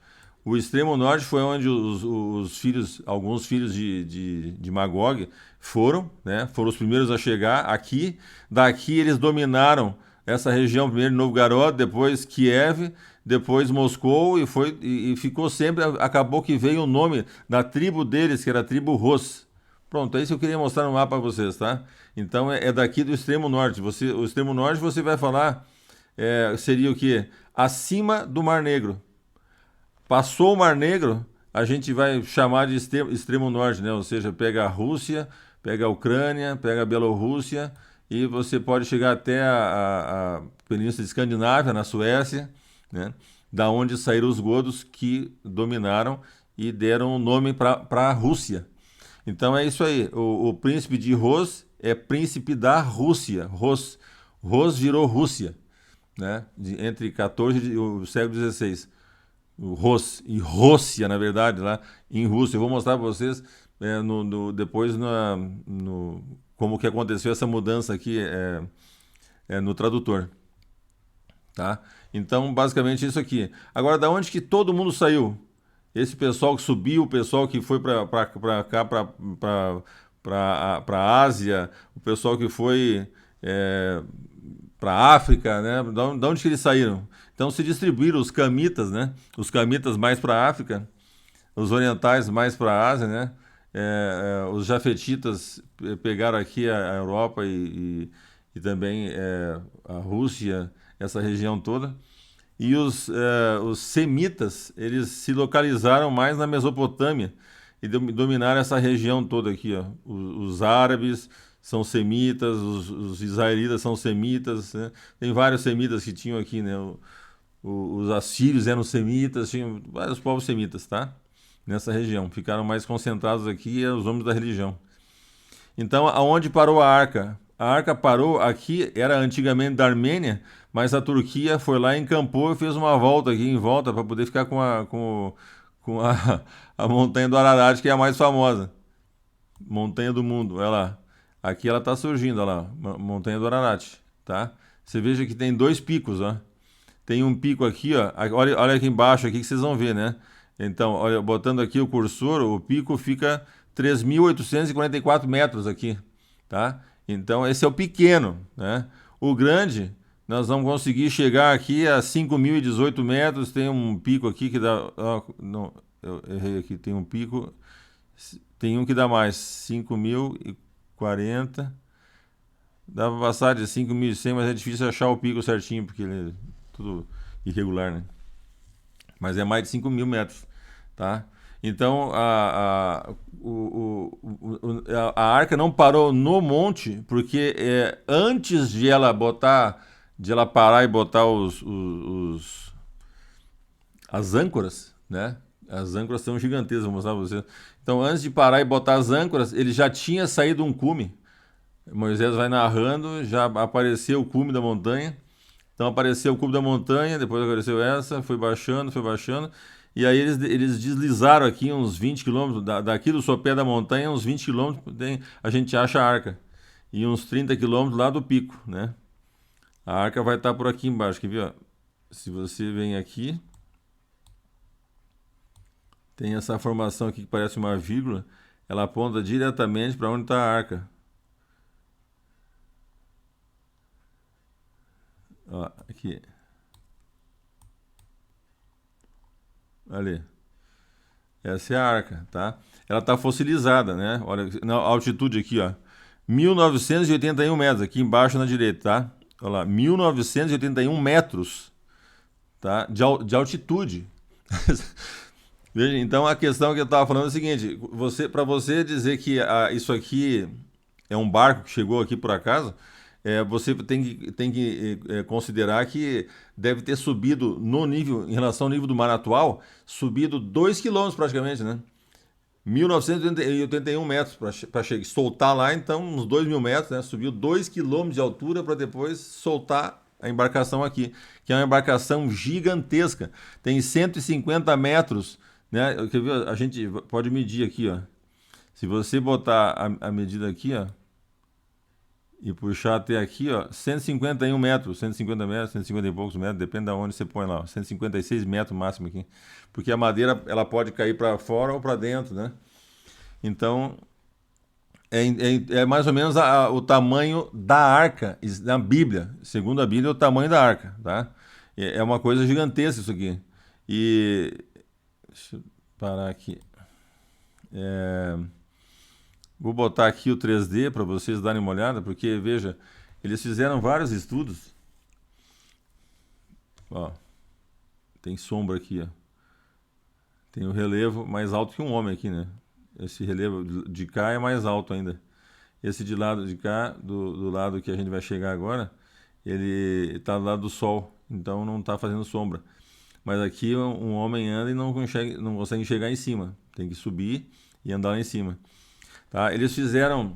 O extremo norte foi onde os filhos, alguns filhos de Magog foram, né? Foram os primeiros a chegar aqui. Daqui eles dominaram essa região, primeiro Novgorod, depois Kiev, depois Moscou e ficou sempre. Acabou que veio o nome da tribo deles, que era a tribo Rus. Pronto, é isso que eu queria mostrar no mapa para vocês, tá? Então é daqui do extremo norte. O extremo norte você vai falar seria o quê? Acima do Mar Negro. Passou o Mar Negro, a gente vai chamar de extremo norte, né? Ou seja, pega a Rússia, pega a Ucrânia, pega a Bielorrússia e você pode chegar até a Península Escandinávia, na Suécia, né? Da onde saíram os godos que dominaram e deram o nome para a Rússia. Então é isso aí. O príncipe de Ros é príncipe da Rússia. Ros virou Rússia, né? Entre 14 e o século XVI. O Ros e Rússia, na verdade, lá em Rússia. Eu vou mostrar para vocês depois como que aconteceu essa mudança aqui no tradutor. Tá? Então, basicamente isso aqui. Agora, da onde que todo mundo saiu? Esse pessoal que subiu, o pessoal que foi para cá, para a Ásia, o pessoal que foi para a África, né? Da onde que eles saíram? Então se distribuíram os camitas, né? Os camitas mais para a África, os orientais mais para a Ásia, né? Os jafetitas pegaram aqui a Europa e também a Rússia, essa região toda. E os semitas, eles se localizaram mais na Mesopotâmia e dominaram essa região toda aqui, ó. Os árabes são semitas, os israelitas são semitas, né? Tem vários semitas que tinham aqui, né? Os assírios eram semitas, tinham vários povos semitas, tá? Nessa região. Ficaram mais concentrados aqui os homens da religião. Então, aonde parou a arca? A arca parou aqui, era antigamente da Armênia, mas a Turquia foi lá, encampou e fez uma volta aqui em volta para poder ficar com a montanha do Ararat, que é a mais famosa. Montanha do mundo, olha lá. Aqui ela está surgindo, olha lá, montanha do Ararat, tá? Você veja que tem dois picos, ó. Tem um pico aqui, ó. Olha aqui embaixo aqui que vocês vão ver, né? Então, olha, botando aqui o cursor, o pico fica 3.844 metros aqui, tá? Então, esse é o pequeno, né? O grande, nós vamos conseguir chegar aqui a 5.018 metros. Tem um pico aqui que dá... não, eu errei aqui. Tem um pico... Tem um que dá mais. 5.040. Dá para passar de 5.100, mas é difícil achar o pico certinho, porque ele é tudo irregular, né? Mas é mais de 5.000 metros, tá? Então, a arca não parou no monte, porque antes de ela parar e botar as âncoras, né? As âncoras são gigantescas, vou mostrar para você. Então, antes de parar e botar as âncoras, ele já tinha saído um cume. Moisés vai narrando, já apareceu o cume da montanha. Então apareceu o cume da montanha, depois apareceu essa, foi baixando, foi baixando. E aí eles deslizaram aqui uns 20 quilômetros, daqui do sopé da montanha, uns 20 quilômetros, a gente acha a arca. E uns 30 quilômetros lá do pico, né? A arca vai estar por aqui embaixo, quer ver, ó? Se você vem aqui, tem essa formação aqui que parece uma vírgula, ela aponta diretamente para onde está a arca. Ó, aqui. Ali. Essa é a arca, tá? Ela está fossilizada, né? Olha, na altitude aqui, ó. 1981 metros, aqui embaixo na direita, tá? Olha lá, 1981 metros, tá? De altitude. Veja, então a questão que eu estava falando é a seguinte: para você dizer que isso aqui é um barco que chegou aqui por acaso, você tem que considerar que deve ter subido no nível, em relação ao nível do mar atual, subido 2 quilômetros praticamente, né? 1981 metros para soltar lá, então uns 2.000 metros, né? Subiu 2 quilômetros de altura para depois soltar a embarcação aqui, que é uma embarcação gigantesca, tem 150 metros, né? A gente pode medir aqui, ó. Se você botar a medida aqui, ó, e puxar até aqui, ó, 151 metros, 150 metros, 150 e poucos metros, depende de onde você põe lá, ó, 156 metros máximo aqui. Porque a madeira, ela pode cair para fora ou para dentro, né? Então, é mais ou menos o tamanho da arca, na Bíblia. Segundo a Bíblia, é o tamanho da arca, tá? É uma coisa gigantesca isso aqui. E, deixa eu parar aqui. Vou botar aqui o 3D para vocês darem uma olhada, porque, veja, eles fizeram vários estudos. Ó, tem sombra aqui, ó. Tem o relevo mais alto que um homem aqui, né? Esse relevo de cá é mais alto ainda. Esse de lado de cá, do lado que a gente vai chegar agora, ele está do lado do sol, então não está fazendo sombra. Mas aqui um homem anda e não consegue chegar em cima. Tem que subir e andar lá em cima. Tá? Eles fizeram,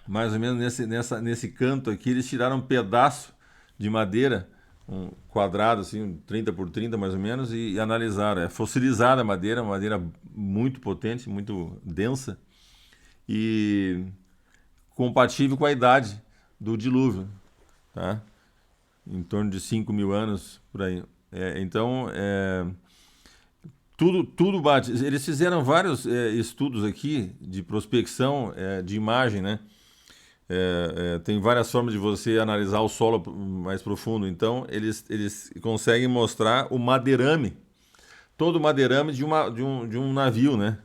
mais ou menos nesse canto aqui, eles tiraram um pedaço de madeira, um quadrado, assim, 30 por 30 mais ou menos, e analisaram. É fossilizada a madeira, uma madeira muito potente, muito densa, e compatível com a idade do dilúvio, tá? Em torno de 5.000 anos, por aí. Então, tudo bate. Eles fizeram vários estudos aqui de prospecção de imagem, né? Tem várias formas de você analisar o solo mais profundo. Então, eles conseguem mostrar o madeirame, todo o madeirame de um navio, né?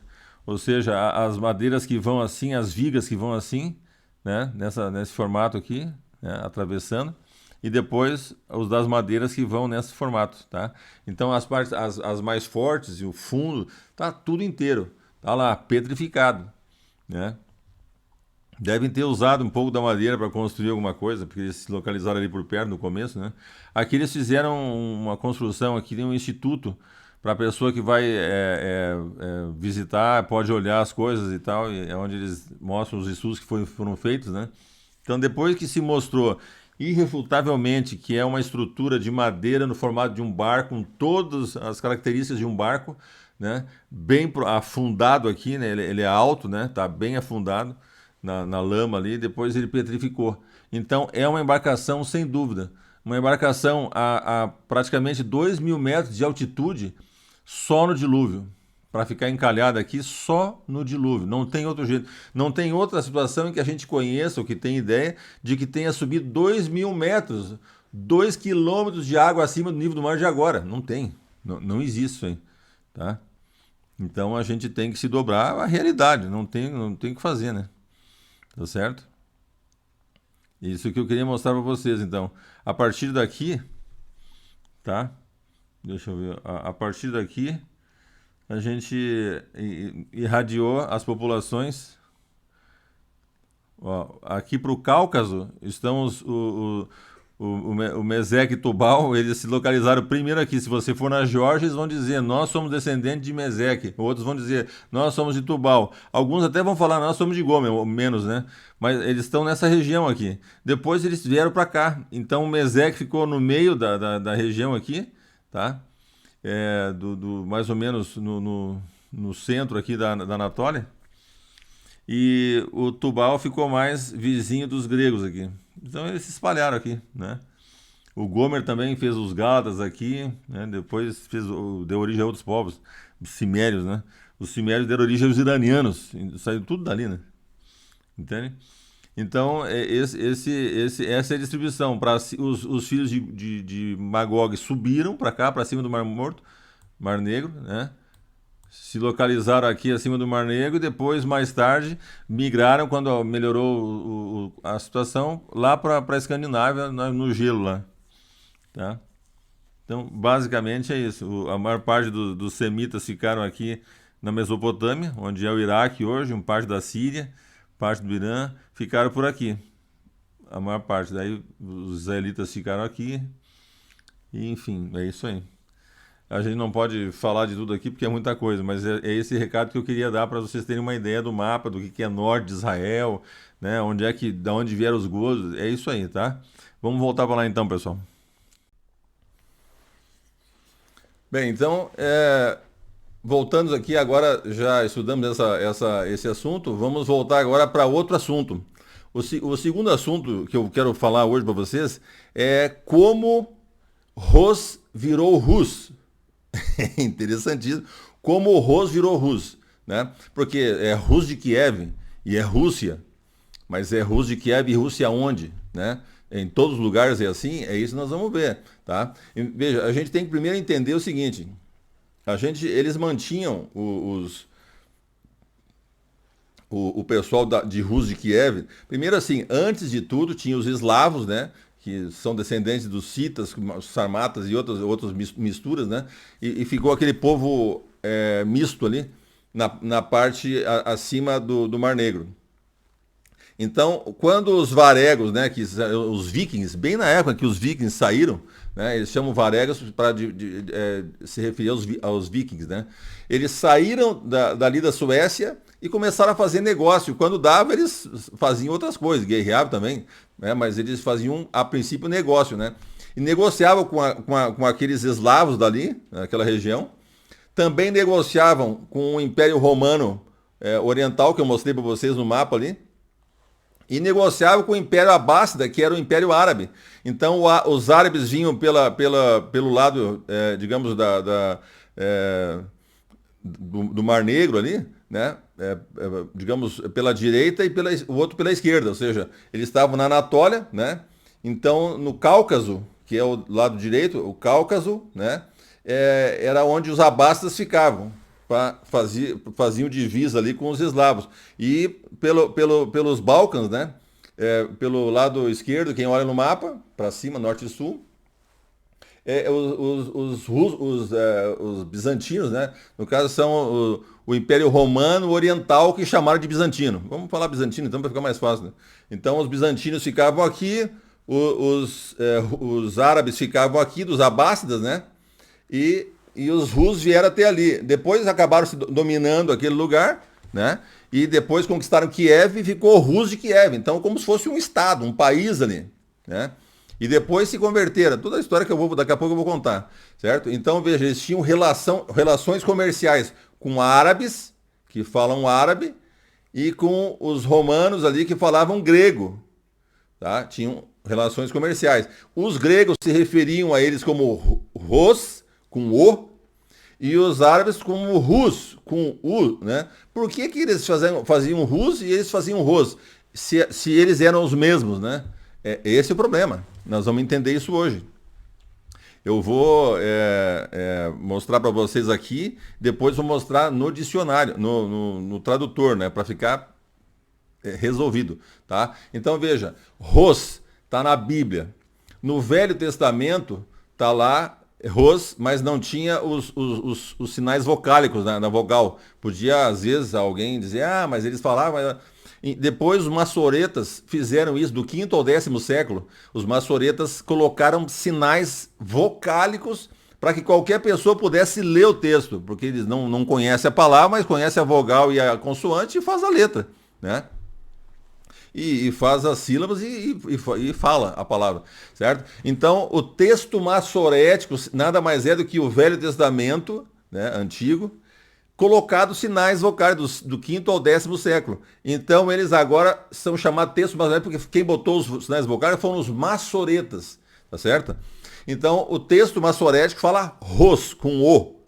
Ou seja, as madeiras que vão assim, as vigas que vão assim, né? Nesse formato aqui, né? Atravessando. E depois os das madeiras que vão nesse formato, tá? Então as partes, as mais fortes e o fundo, tá tudo inteiro, tá lá, petrificado, né? Devem ter usado um pouco da madeira para construir alguma coisa, porque eles se localizaram ali por perto no começo, né? Aqui eles fizeram uma construção, aqui tem um instituto para a pessoa que vai visitar, pode olhar as coisas e tal, e é onde eles mostram os estudos que foram feitos, né? Então depois que se mostrou irrefutavelmente que é uma estrutura de madeira no formato de um barco, com todas as características de um barco, né? Bem afundado aqui, né? Ele é alto, né? Tá bem afundado na lama ali, depois ele petrificou. Então é uma embarcação sem dúvida, uma embarcação a praticamente 2.000 metros de altitude só no dilúvio. Para ficar encalhada aqui só no dilúvio. Não tem outro jeito. Não tem outra situação em que a gente conheça ou que tenha ideia de que tenha subido 2.000 metros, 2 quilômetros de água acima do nível do mar de agora. Não tem. Não existe isso aí. Tá? Então a gente tem que se dobrar à realidade. Não tem o que fazer, né? Tá certo? Isso que eu queria mostrar para vocês, então. A partir daqui, tá? Deixa eu ver. A partir daqui a gente irradiou as populações. Ó, aqui para o Cáucaso estão o Meseque e Tubal, eles se localizaram primeiro aqui. Se você for na Geórgia, eles vão dizer, nós somos descendentes de Meseque. Outros vão dizer, nós somos de Tubal. Alguns até vão falar, nós somos de Gomer, ou menos, né? Mas eles estão nessa região aqui. Depois eles vieram para cá. Então o Meseque ficou no meio da região aqui, tá? Mais ou menos no centro aqui da Anatólia. E o Tubal ficou mais vizinho dos gregos aqui. Então eles se espalharam aqui, né? O Gomer também fez os Gálatas aqui, né? Depois deu origem a outros povos, os Cimérios, né? Os Cimérios deram origem aos iranianos, saiu tudo dali, né? Entende? Então, essa é a distribuição. Os filhos de Magog subiram para cá, para cima do Mar Morto, Mar Negro, né? Se localizaram aqui acima do Mar Negro e depois, mais tarde, migraram, quando melhorou a situação, lá para a Escandinávia, no gelo lá. Tá? Então, basicamente é isso. A maior parte dos semitas ficaram aqui na Mesopotâmia, onde é o Iraque hoje, parte da Síria, parte do Irã, ficaram por aqui. A maior parte. Daí os israelitas ficaram aqui. E, enfim, é isso aí. A gente não pode falar de tudo aqui porque é muita coisa, mas é esse recado que eu queria dar para vocês terem uma ideia do mapa, do que é norte de Israel, né? Da onde vieram os gozos. É isso aí, tá? Vamos voltar para lá então, pessoal. Bem, então, voltando aqui agora, já estudamos esse assunto, vamos voltar agora para outro assunto. O segundo assunto que eu quero falar hoje para vocês é como Ros virou Rus. É interessantíssimo. Como o Rus virou Rus, né? Porque é Rus de Kiev e é Rússia, mas é Rus de Kiev e Rússia onde, né? Em todos os lugares é assim, é isso que nós vamos ver, tá? E, veja, a gente tem que primeiro entender o seguinte: eles mantinham o pessoal de Rus de Kiev. Primeiro assim, antes de tudo, tinha os eslavos, né? Que são descendentes dos citas, os sarmatas e outras misturas, né? E ficou aquele povo misto ali, na parte acima do Mar Negro. Então, quando os varegos, né, os vikings, bem na época que os vikings saíram, né, eles chamam varegos para se referir aos vikings, né? Eles saíram dali da Suécia e começaram a fazer negócio. Quando dava, eles faziam outras coisas, guerreavam também, né? Mas eles faziam, a princípio, negócio, né? E negociavam com aqueles eslavos dali, naquela região. Também negociavam com o Império Romano Oriental, que eu mostrei para vocês no mapa ali. E negociavam com o Império Abássida, que era o Império Árabe. Então, os árabes vinham pelo lado, digamos, do Mar Negro ali, né? Digamos, pela direita e o outro pela esquerda, ou seja, eles estavam na Anatólia, né? Então, no Cáucaso, que é o lado direito, o Cáucaso, né? Era onde os abássidas ficavam, faziam divisa ali com os eslavos. E pelos Balcãs, né? Pelo lado esquerdo, quem olha no mapa, para cima, norte e sul, os bizantinos, né? No caso, são o Império Romano Oriental, que chamaram de bizantino. Vamos falar bizantino então para ficar mais fácil, né? Então os bizantinos ficavam aqui, os árabes ficavam aqui, dos abássidas, né? E os russos vieram até ali. Depois acabaram se dominando aquele lugar, né? E depois conquistaram Kiev e ficou Rus de Kiev. Então, como se fosse um estado, um país ali, né? E depois se converteram. Toda a história que daqui a pouco eu vou contar, certo? Então, veja, eles tinham relações comerciais com árabes, que falam árabe, e com os romanos ali, que falavam grego, tá? Tinham relações comerciais. Os gregos se referiam a eles como Ros, com O, e os árabes como Rus, com U, né? Por que eles faziam Rus e eles faziam Ros? Se eles eram os mesmos, né? Esse é o problema. Nós vamos entender isso hoje. Eu vou mostrar para vocês aqui, depois vou mostrar no dicionário, no tradutor, né? Para ficar resolvido, tá? Então veja, Ros está na Bíblia. No Velho Testamento está lá Ros, mas não tinha os sinais vocálicos na vogal. Podia, às vezes, alguém dizer, mas eles falavam. Depois os maçoretas fizeram isso do 5º ao 10º século. Os maçoretas colocaram sinais vocálicos para que qualquer pessoa pudesse ler o texto, porque eles não conhecem a palavra, mas conhecem a vogal e a consoante e faz a letra, né? E faz as sílabas e fala a palavra, certo? Então, o texto maçorético nada mais é do que o Velho Testamento, né, antigo, colocado sinais vocais do 5º ao 10º século. Então, eles agora são chamados textos maçoréticos, porque quem botou os sinais vocais foram os maçoretas, tá certo? Então, o texto maçorético fala ros, com o.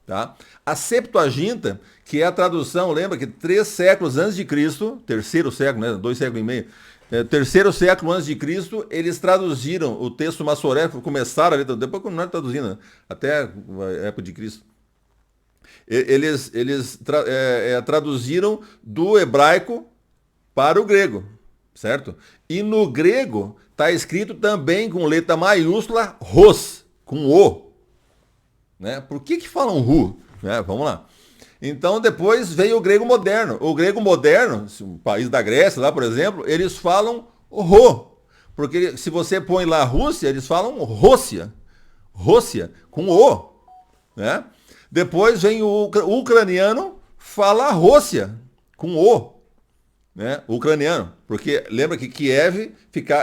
Tá? A Septuaginta, que é a tradução, lembra que 3 séculos antes de Cristo, 3º século, né, 2 séculos e meio, 3º século antes de Cristo, eles traduziram o texto maçorético, começaram a ler, depois continuaram traduzindo, né, até a época de Cristo. Eles traduziram do hebraico para o grego, certo? E no grego está escrito também com letra maiúscula ros, com o. Né? Por que falam ru? Né? Vamos lá. Então depois veio o grego moderno. O grego moderno, o país da Grécia lá, por exemplo, eles falam ro. Porque se você põe lá Rússia, eles falam Rússia. Rússia, com o. Né? Depois vem o ucraniano, fala Rússia, com o. Né? O ucraniano. Porque lembra que Kiev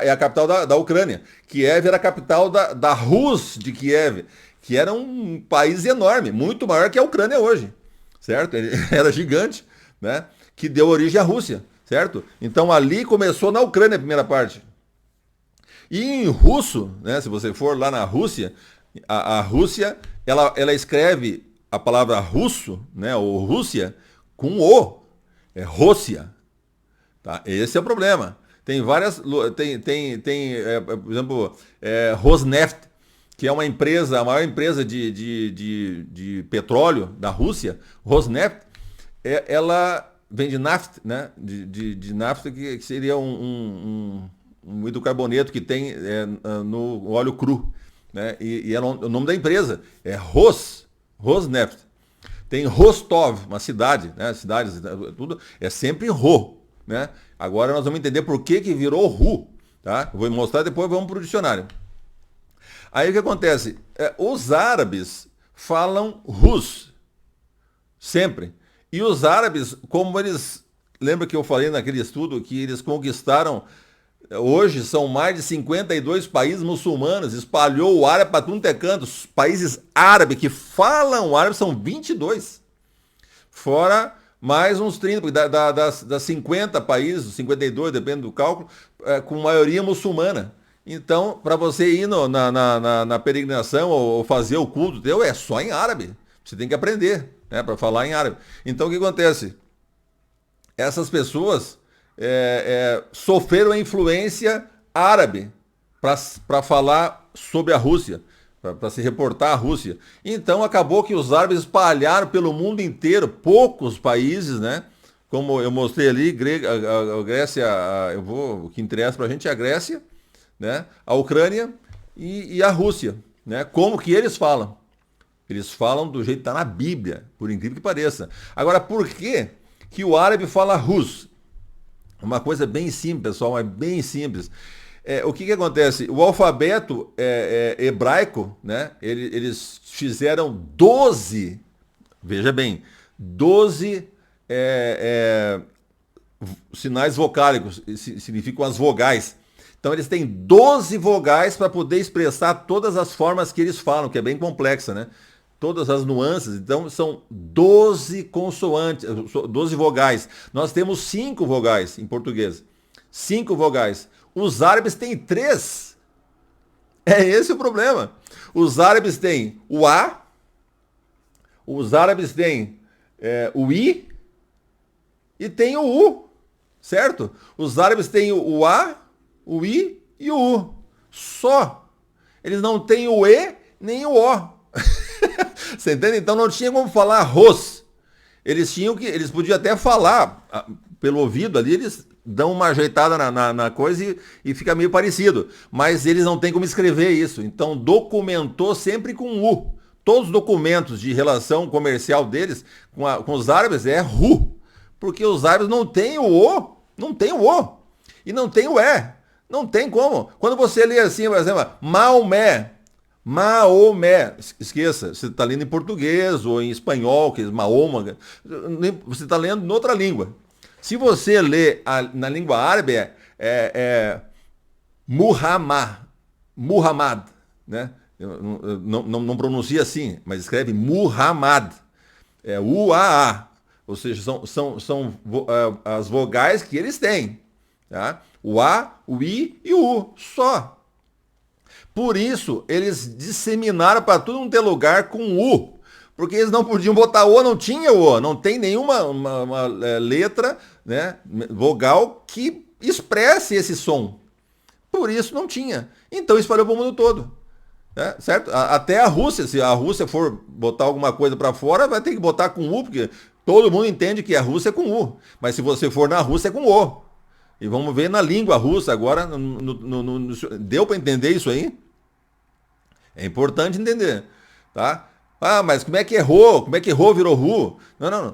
é a capital da Ucrânia. Kiev era a capital da Rus de Kiev, que era um país enorme, muito maior que a Ucrânia hoje, certo? Ele era gigante, né? Que deu origem à Rússia, certo? Então ali começou na Ucrânia a primeira parte. E em russo, né? Se você for lá na Rússia, a Rússia, ela escreve a palavra russo, né? Ou Rússia, com o, é Rússia, tá? Esse é o problema. Tem várias, por exemplo, Rosneft, que é uma empresa, a maior empresa de petróleo da Rússia. Rosneft, ela vende nafta, né? De nafta, que seria um hidrocarboneto que tem no óleo cru. Né? E o nome da empresa é Rosneft. Tem Rostov, uma cidade, né? Cidades, tudo, é sempre Ro. Né? Agora nós vamos entender por que virou Ru. Tá? Eu vou mostrar, depois vamos para o dicionário. Aí o que acontece? Os árabes falam Rus, sempre. E os árabes, como eles... Lembra que eu falei naquele estudo que eles conquistaram... Hoje são mais de 52 países muçulmanos, espalhou o árabe para tudo que é canto. Os países árabes que falam árabe são 22. Fora mais uns 30, porque das 50 países, 52, depende do cálculo, com maioria muçulmana. Então, para você ir na peregrinação ou fazer o culto teu, é só em árabe. Você tem que aprender, né, para falar em árabe. Então, o que acontece? Essas pessoas sofreram a influência árabe para falar sobre a Rússia, para se reportar à Rússia. Então, acabou que os árabes espalharam pelo mundo inteiro, poucos países, né? Como eu mostrei ali, a Grécia, o que interessa para a gente é a Grécia, né? A Ucrânia e a Rússia, né? Como que eles falam? Eles falam do jeito que está na Bíblia, por incrível que pareça. Agora, por que o árabe fala Rus? Uma coisa bem simples, pessoal, é bem simples. O que acontece? O alfabeto hebraico, né? Eles fizeram 12, veja bem, 12 sinais vocálicos, significam as vogais. Então eles têm 12 vogais para poder expressar todas as formas que eles falam, que é bem complexa, né? Todas as nuances. Então são 12 consoantes, 12 vogais. Nós temos 5 vogais em português. 5 vogais. Os árabes têm 3. É esse o problema. Os árabes têm o A, os árabes têm o I e tem o U, certo? Os árabes têm o A, o I e o U. Só. Eles não têm o E nem o O. Você entende? Então não tinha como falar Ros. Eles podiam até falar pelo ouvido ali, eles dão uma ajeitada na coisa e fica meio parecido. Mas eles não têm como escrever isso. Então documentou sempre com U. Todos os documentos de relação comercial deles com os árabes é RU. Porque os árabes não têm o O Não tem o O. E não tem o E. Não tem como. Quando você lê assim, por exemplo, Maomé, Maomé, esqueça, você está lendo em português ou em espanhol, que é Mahoma, você está lendo em outra língua. Se você lê na língua árabe, é Muhammad, Muhammad, né? Não pronuncia assim, mas escreve Muhammad, é U-A-A, ou seja, são as vogais que eles têm, tá? O A, o I e o U, só. Por isso, eles disseminaram para tudo não ter lugar com U. Porque eles não podiam botar O, não tinha O. Não tem nenhuma uma letra, né, vogal que expresse esse som. Por isso não tinha. Então espalhou para o mundo todo. Né, certo? Até a Rússia, se a Rússia for botar alguma coisa para fora, vai ter que botar com U, porque todo mundo entende que a Rússia é com U. Mas se você for na Rússia é com O. E vamos ver na língua russa agora. Deu para entender isso aí? É importante entender, tá? Ah, mas como é que errou? Como é que errou virou Ru?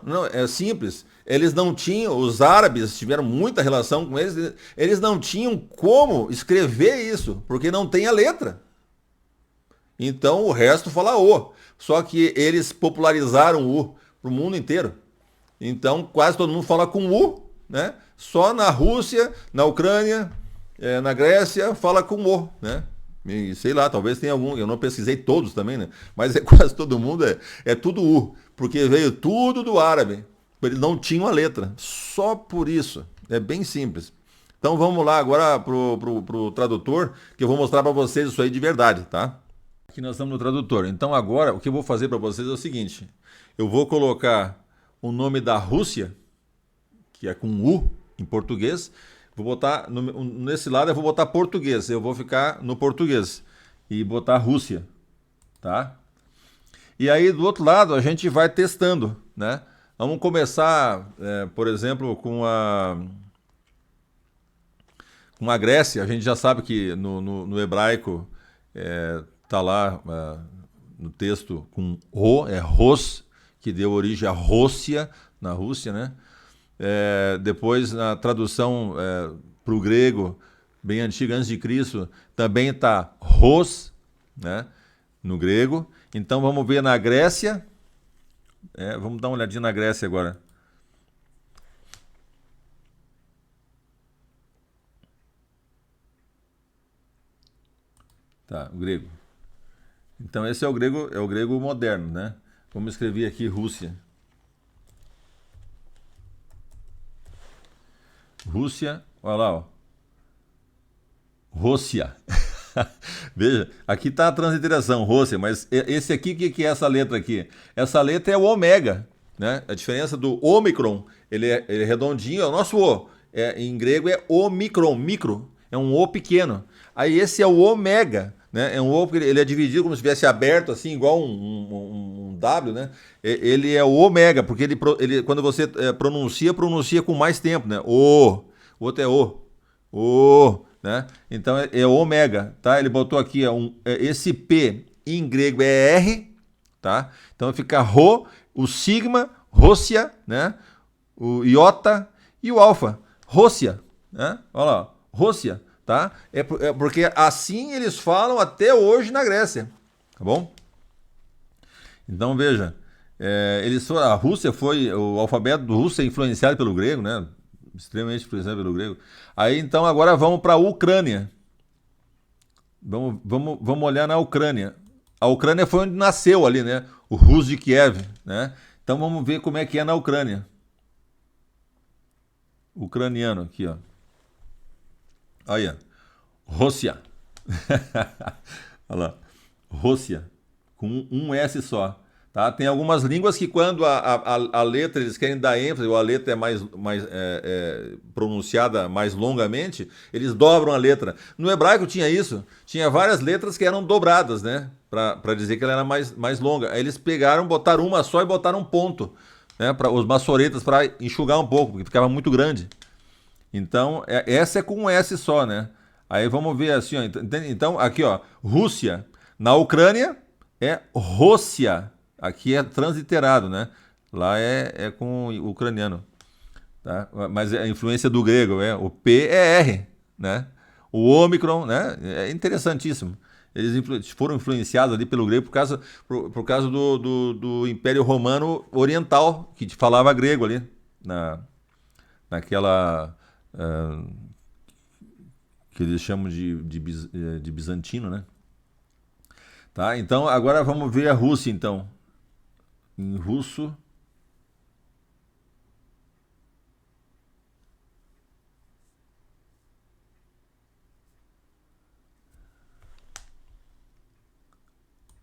Não, é simples. Eles não tinham, os árabes tiveram muita relação com eles não tinham como escrever isso, porque não tem a letra. Então o resto fala O. Só que eles popularizaram o U para o mundo inteiro. Então quase todo mundo fala com U, né? Só na Rússia, na Ucrânia, na Grécia fala com O, né? E, sei lá, talvez tenha algum, eu não pesquisei todos também, né? Mas quase todo mundo é tudo U, porque veio tudo do árabe. Eles não tinham a letra, só por isso. É bem simples. Então vamos lá agora pro tradutor, que eu vou mostrar para vocês isso aí de verdade, tá? Aqui nós estamos no tradutor. Então agora o que eu vou fazer para vocês é o seguinte: eu vou colocar o nome da Rússia, que é com U em português. Vou botar, nesse lado eu vou botar português, eu vou ficar no português e botar Rússia, tá? E aí do outro lado a gente vai testando, né? Vamos começar, por exemplo, com a Grécia. A gente já sabe que no hebraico tá lá no texto com Ro, é Ros, que deu origem a Rússia, na Rússia, né? Depois, na tradução para o grego, bem antiga, antes de Cristo, também está Ros, né, no grego. Então, vamos ver na Grécia. Vamos dar uma olhadinha na Grécia agora. Tá, o grego. Então, esse é o grego moderno, né? Vamos escrever aqui Rússia. Rússia, olha lá, ó. Rússia. Veja, aqui está a transliteração, Rússia, mas esse aqui, o que é essa letra aqui? Essa letra é o ômega, né? A diferença do ômicron, ele é redondinho, é o nosso O. Em grego é ômicron, micro, é um O pequeno. Aí esse é o ômega, né? É um O, ele é dividido como se estivesse aberto, assim, igual um W, né? Ele é o ômega, porque ele quando você pronuncia com mais tempo, né? O outro é O, né? Então é ômega, tá? Ele botou aqui esse P em grego é R, tá? Então fica Rho, o sigma, Rússia, né? O iota e o alfa, Rússia, né? Olha lá, Rússia, tá? Porque assim eles falam até hoje na Grécia, tá bom? Então veja, a Rússia o alfabeto do russo é influenciado pelo grego, né? Extremamente influenciado pelo grego. Aí então agora vamos para a Ucrânia. Vamos olhar na Ucrânia. A Ucrânia foi onde nasceu ali, né? O Rus de Kiev, né? Então vamos ver como é que é na Ucrânia. Ucraniano aqui, ó. Olha, Rússia. Olha lá, Rússia, com um S só. Tá? Tem algumas línguas que quando a letra eles querem dar ênfase, ou a letra é mais pronunciada mais longamente, eles dobram a letra. No hebraico tinha isso, tinha várias letras que eram dobradas, né? Para dizer que ela era mais longa. Aí eles pegaram, botaram uma só e botaram um ponto, né? Para os maçoretas, para enxugar um pouco, porque ficava muito grande. Então, essa é com um S só, né? Aí vamos ver assim, ó. Então, aqui, ó, Rússia. Na Ucrânia é Rússia. Aqui é transliterado, né? Lá é com o ucraniano. tá? Mas a influência do grego é o P é R, né? O Ômicron, né? É interessantíssimo. Eles foram influenciados ali pelo grego por causa do Império Romano Oriental, que falava grego ali, naquela que eles chamam de bizantino, né? Tá? Então agora vamos ver a Rússia, então. Em russo.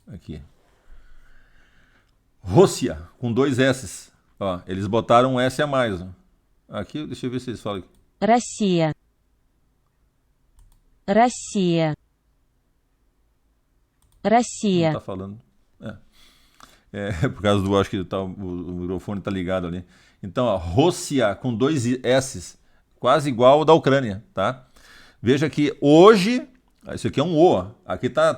Aqui. Rússia, com dois S. Ó, eles botaram um S a mais. Ó. Aqui, deixa eu ver se eles falam. Россия. Россия. Não Россия. tá falando. É por causa do, acho que tá, o microfone tá ligado ali. Então, ó, Rússia com dois S, quase igual ao da Ucrânia, tá? Veja que hoje, isso aqui é um O, ó. Aqui tá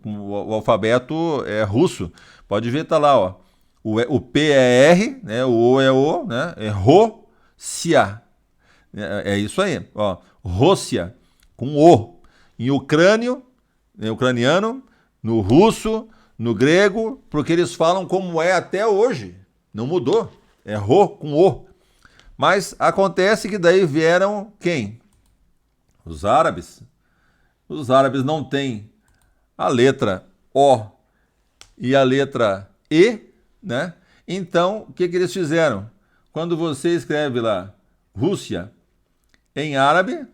com o alfabeto russo. Pode ver, tá lá, ó. O P é R, né? O O é O, né? É Rússia. É isso aí, ó. Rússia com O. Em ucrânio, ucraniano, no russo, no grego, porque eles falam como é até hoje. Não mudou. É Rô com O. Mas acontece que daí vieram quem? Os árabes. Os árabes não têm a letra O e a letra E, né? Então, o que eles fizeram? Quando você escreve lá Rússia em árabe,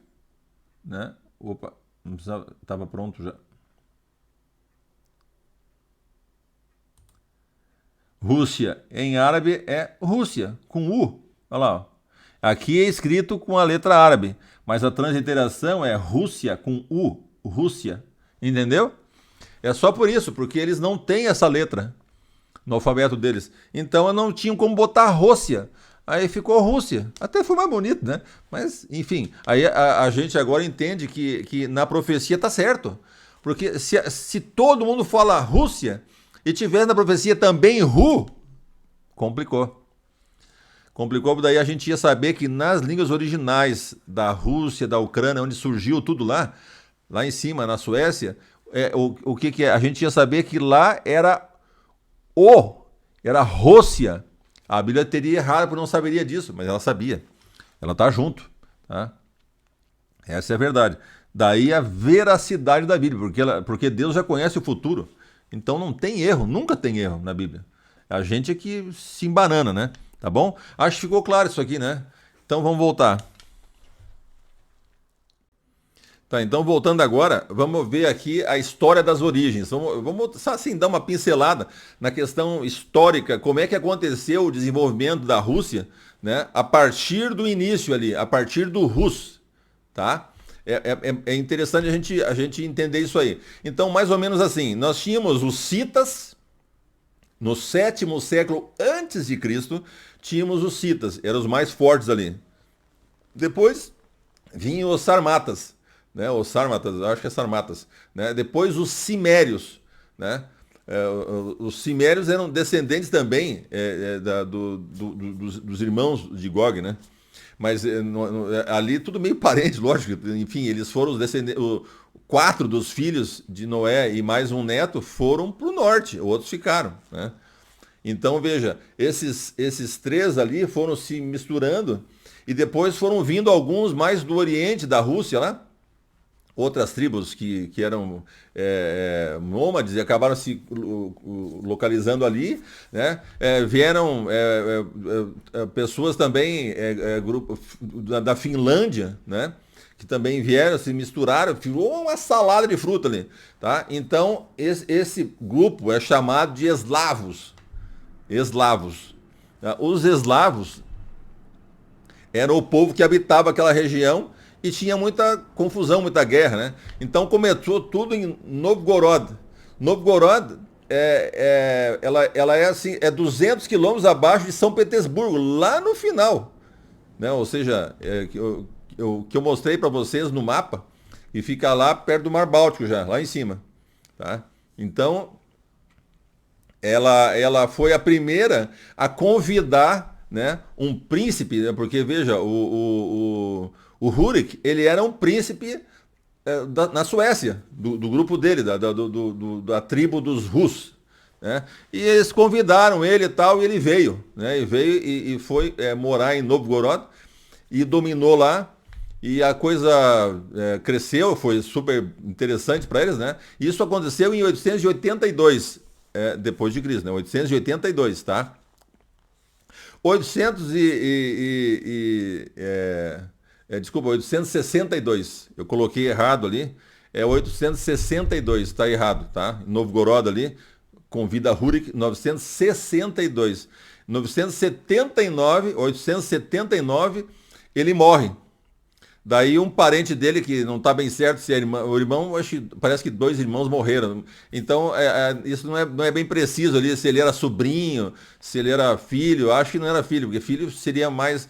né? Opa, não precisava, estava pronto já. Rússia em árabe é Rússia, com U. Olha lá. Ó. Aqui é escrito com a letra árabe, mas a transliteração é Rússia com U. Rússia. Entendeu? É só por isso, porque eles não têm essa letra no alfabeto deles. Então eu não tinha como botar Rússia. Aí ficou Rússia. Até foi mais bonito, né? Mas, enfim, aí a gente agora entende que na profecia tá certo. Porque se todo mundo fala Rússia e tiver na profecia também Ru, complicou. Complicou, daí a gente ia saber que nas línguas originais da Rússia, da Ucrânia, onde surgiu tudo lá em cima, na Suécia, o que é? A gente ia saber que lá era era Rússia. A Bíblia teria errado porque não saberia disso, mas ela sabia. Ela está junto. Tá? Essa é a verdade. Daí a veracidade da Bíblia, porque Deus já conhece o futuro. Então não tem erro, nunca tem erro na Bíblia. A gente é que se embanana, né? Tá bom? Acho que ficou claro isso aqui, né? Então vamos voltar. Tá, então voltando agora, vamos ver aqui a história das origens. Vamos assim, dar uma pincelada na questão histórica, como é que aconteceu o desenvolvimento da Rússia, né? A partir do início ali, a partir do Rus, tá? É interessante a gente entender isso aí. Então, mais ou menos assim, nós tínhamos os citas, no 7º século antes de Cristo, tínhamos os citas, eram os mais fortes ali. Depois vinham os sarmatas, né? Os sármatas, acho que é sarmatas, né? Depois os cimérios, né? Os cimérios eram descendentes também dos irmãos de Gog, né? Mas ali tudo meio parente, lógico. Enfim, eles foram os descendentes. 4 dos filhos de Noé e mais um neto foram para o norte, outros ficaram, né? Então veja, esses 3 ali foram se misturando e depois foram vindo alguns mais do Oriente, da Rússia lá. Outras tribos que eram nômades e acabaram se localizando ali, né? Vieram pessoas também grupo, da Finlândia, né? Que também vieram, se misturaram, ficou uma salada de fruta ali. Tá? Então, esse grupo é chamado de eslavos. Eslavos. Tá? Os eslavos eram o povo que habitava aquela região e tinha muita confusão, muita guerra, né? Então começou tudo em Novgorod. Novgorod ela é assim, 200 quilômetros abaixo de São Petersburgo, lá no final, né? Ou seja, que eu mostrei para vocês no mapa e fica lá perto do Mar Báltico já, lá em cima, tá? Então ela foi a primeira a convidar né, um príncipe, né, porque veja, o Rurik, ele era um príncipe na Suécia, do grupo dele, da tribo dos Rus. Né? E eles convidaram ele e tal, e ele veio. Né? E foi morar em Novgorod e dominou lá. E a coisa cresceu, foi super interessante para eles. Né? E isso aconteceu em 882, depois de Cristo, né? 882, tá? 862. Eu coloquei errado ali. É 862, está errado, tá? Novgorod ali, convida Rurik, 962. 879, ele morre. Daí um parente dele, que não está bem certo se é irmão, o irmão, parece que 2 irmãos morreram. Então, isso não é bem preciso ali, se ele era sobrinho, se ele era filho. Acho que não era filho, porque filho seria mais,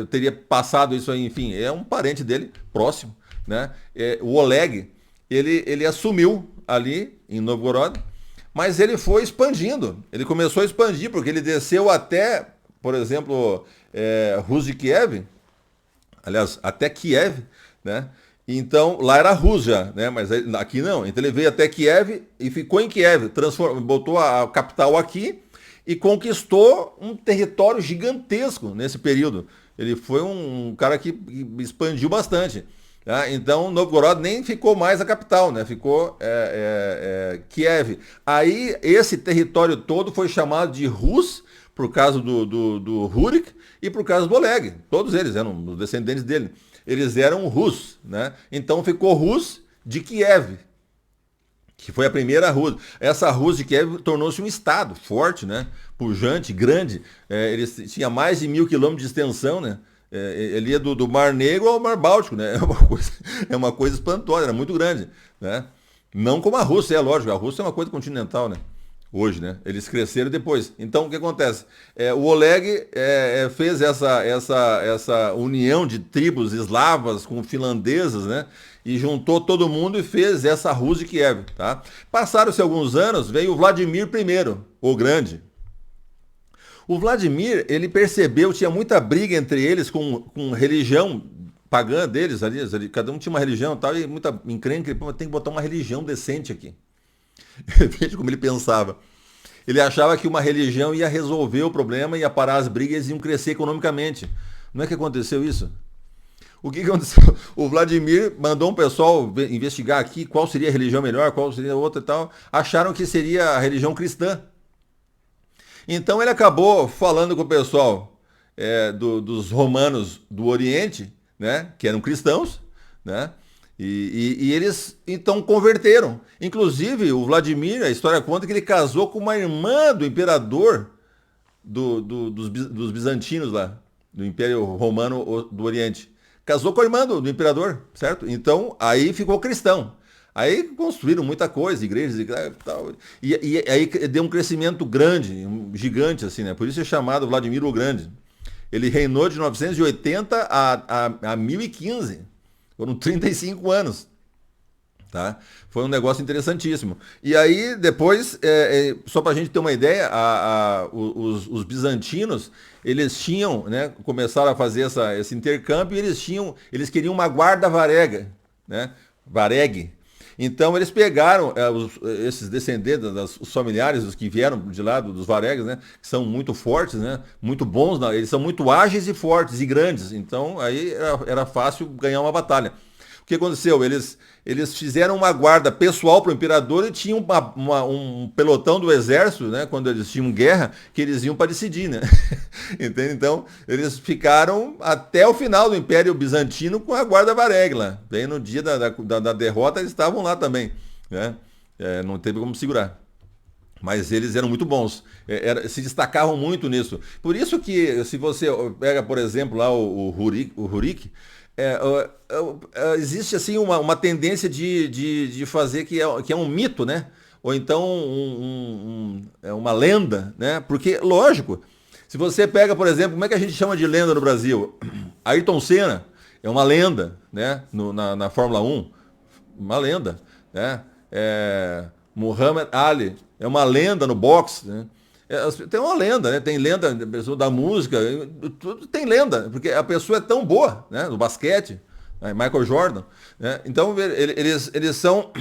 teria passado isso aí, enfim. É um parente dele, próximo. Né? O Oleg, ele assumiu ali em Novgorod, mas ele foi expandindo. Ele começou a expandir, porque ele desceu até, por exemplo, Rus de Kiev, aliás, até Kiev, né? Então, lá era Rus já, né? Mas aqui não. Então ele veio até Kiev e ficou em Kiev, botou a capital aqui e conquistou um território gigantesco nesse período. Ele foi um cara que expandiu bastante. Tá? Então, Novgorod nem ficou mais a capital, né? Ficou Kiev. Aí, esse território todo foi chamado de Rus, por causa do Rurik e por causa do Oleg. Todos eles eram os descendentes dele. Eles eram Rus, né? Então ficou Rus de Kiev, que foi a primeira Rus. Essa Rus de Kiev tornou-se um estado forte, né? Pujante, grande. Eles tinha mais de 1.000 quilômetros de extensão, né? Ele ia do Mar Negro ao Mar Báltico, né? É uma coisa espantosa, era muito grande, né? Não como a Rússia, lógico. A Rússia é uma coisa continental, né? Hoje, né? Eles cresceram depois. Então, o que acontece? O Oleg fez essa união de tribos eslavas com finlandesas, né? E juntou todo mundo e fez essa Rus de Kiev, tá? Passaram-se alguns anos, veio o Vladimir I, o Grande. O Vladimir, ele percebeu, tinha muita briga entre eles com religião pagã deles ali, cada um tinha uma religião e tal, e muita encrenca, tem que botar uma religião decente aqui. Veja como ele pensava. Ele achava que uma religião ia resolver o problema, ia parar as brigas e iam crescer economicamente. Não é que aconteceu isso? O que aconteceu? O Vladimir mandou um pessoal investigar aqui qual seria a religião melhor, qual seria a outra e tal. Acharam que seria a religião cristã. Então ele acabou falando com o pessoal dos romanos do Oriente, né, que eram cristãos, né? E eles então converteram. Inclusive, o Vladimir, a história conta que ele casou com uma irmã do imperador dos bizantinos lá, do Império Romano do Oriente. Casou com a irmã do imperador, certo? Então, aí ficou cristão. Aí construíram muita coisa, igrejas e tal. E aí deu um crescimento grande, gigante, assim, né? Por isso é chamado Vladimir o Grande. Ele reinou de 980 a 1015. Foram 35 anos. Tá? Foi um negócio interessantíssimo. E aí, depois, só para a gente ter uma ideia, os bizantinos, eles tinham, né, começaram a fazer esse intercâmbio e eles queriam uma guarda varega, né? Vareg. Então eles pegaram esses descendentes, os familiares, os que vieram de lá, dos varegas, né, que são muito fortes, né, muito bons, eles são muito ágeis e fortes e grandes. Então aí era fácil ganhar uma batalha. O que aconteceu? Eles fizeram uma guarda pessoal para o imperador e tinham um pelotão do exército, né, quando eles tinham guerra, que eles iam para decidir, né? Entende? Então, eles ficaram até o final do Império Bizantino com a guarda vareg lá. Daí no dia da derrota eles estavam lá também, né? Não teve como segurar. Mas eles eram muito bons, se destacavam muito nisso. Por isso que, se você pega, por exemplo, lá o Rurik, existe assim uma tendência de fazer que é um mito, né? Ou então uma lenda, né? Porque, lógico, se você pega, por exemplo, como é que a gente chama de lenda no Brasil? Ayrton Senna é uma lenda, né? Na Fórmula 1, uma lenda, né? Muhammad Ali é uma lenda no boxe, né? Tem uma lenda, né? Tem lenda da música, tudo tem lenda, porque a pessoa é tão boa, né? No basquete, né? Michael Jordan, né? Então eles são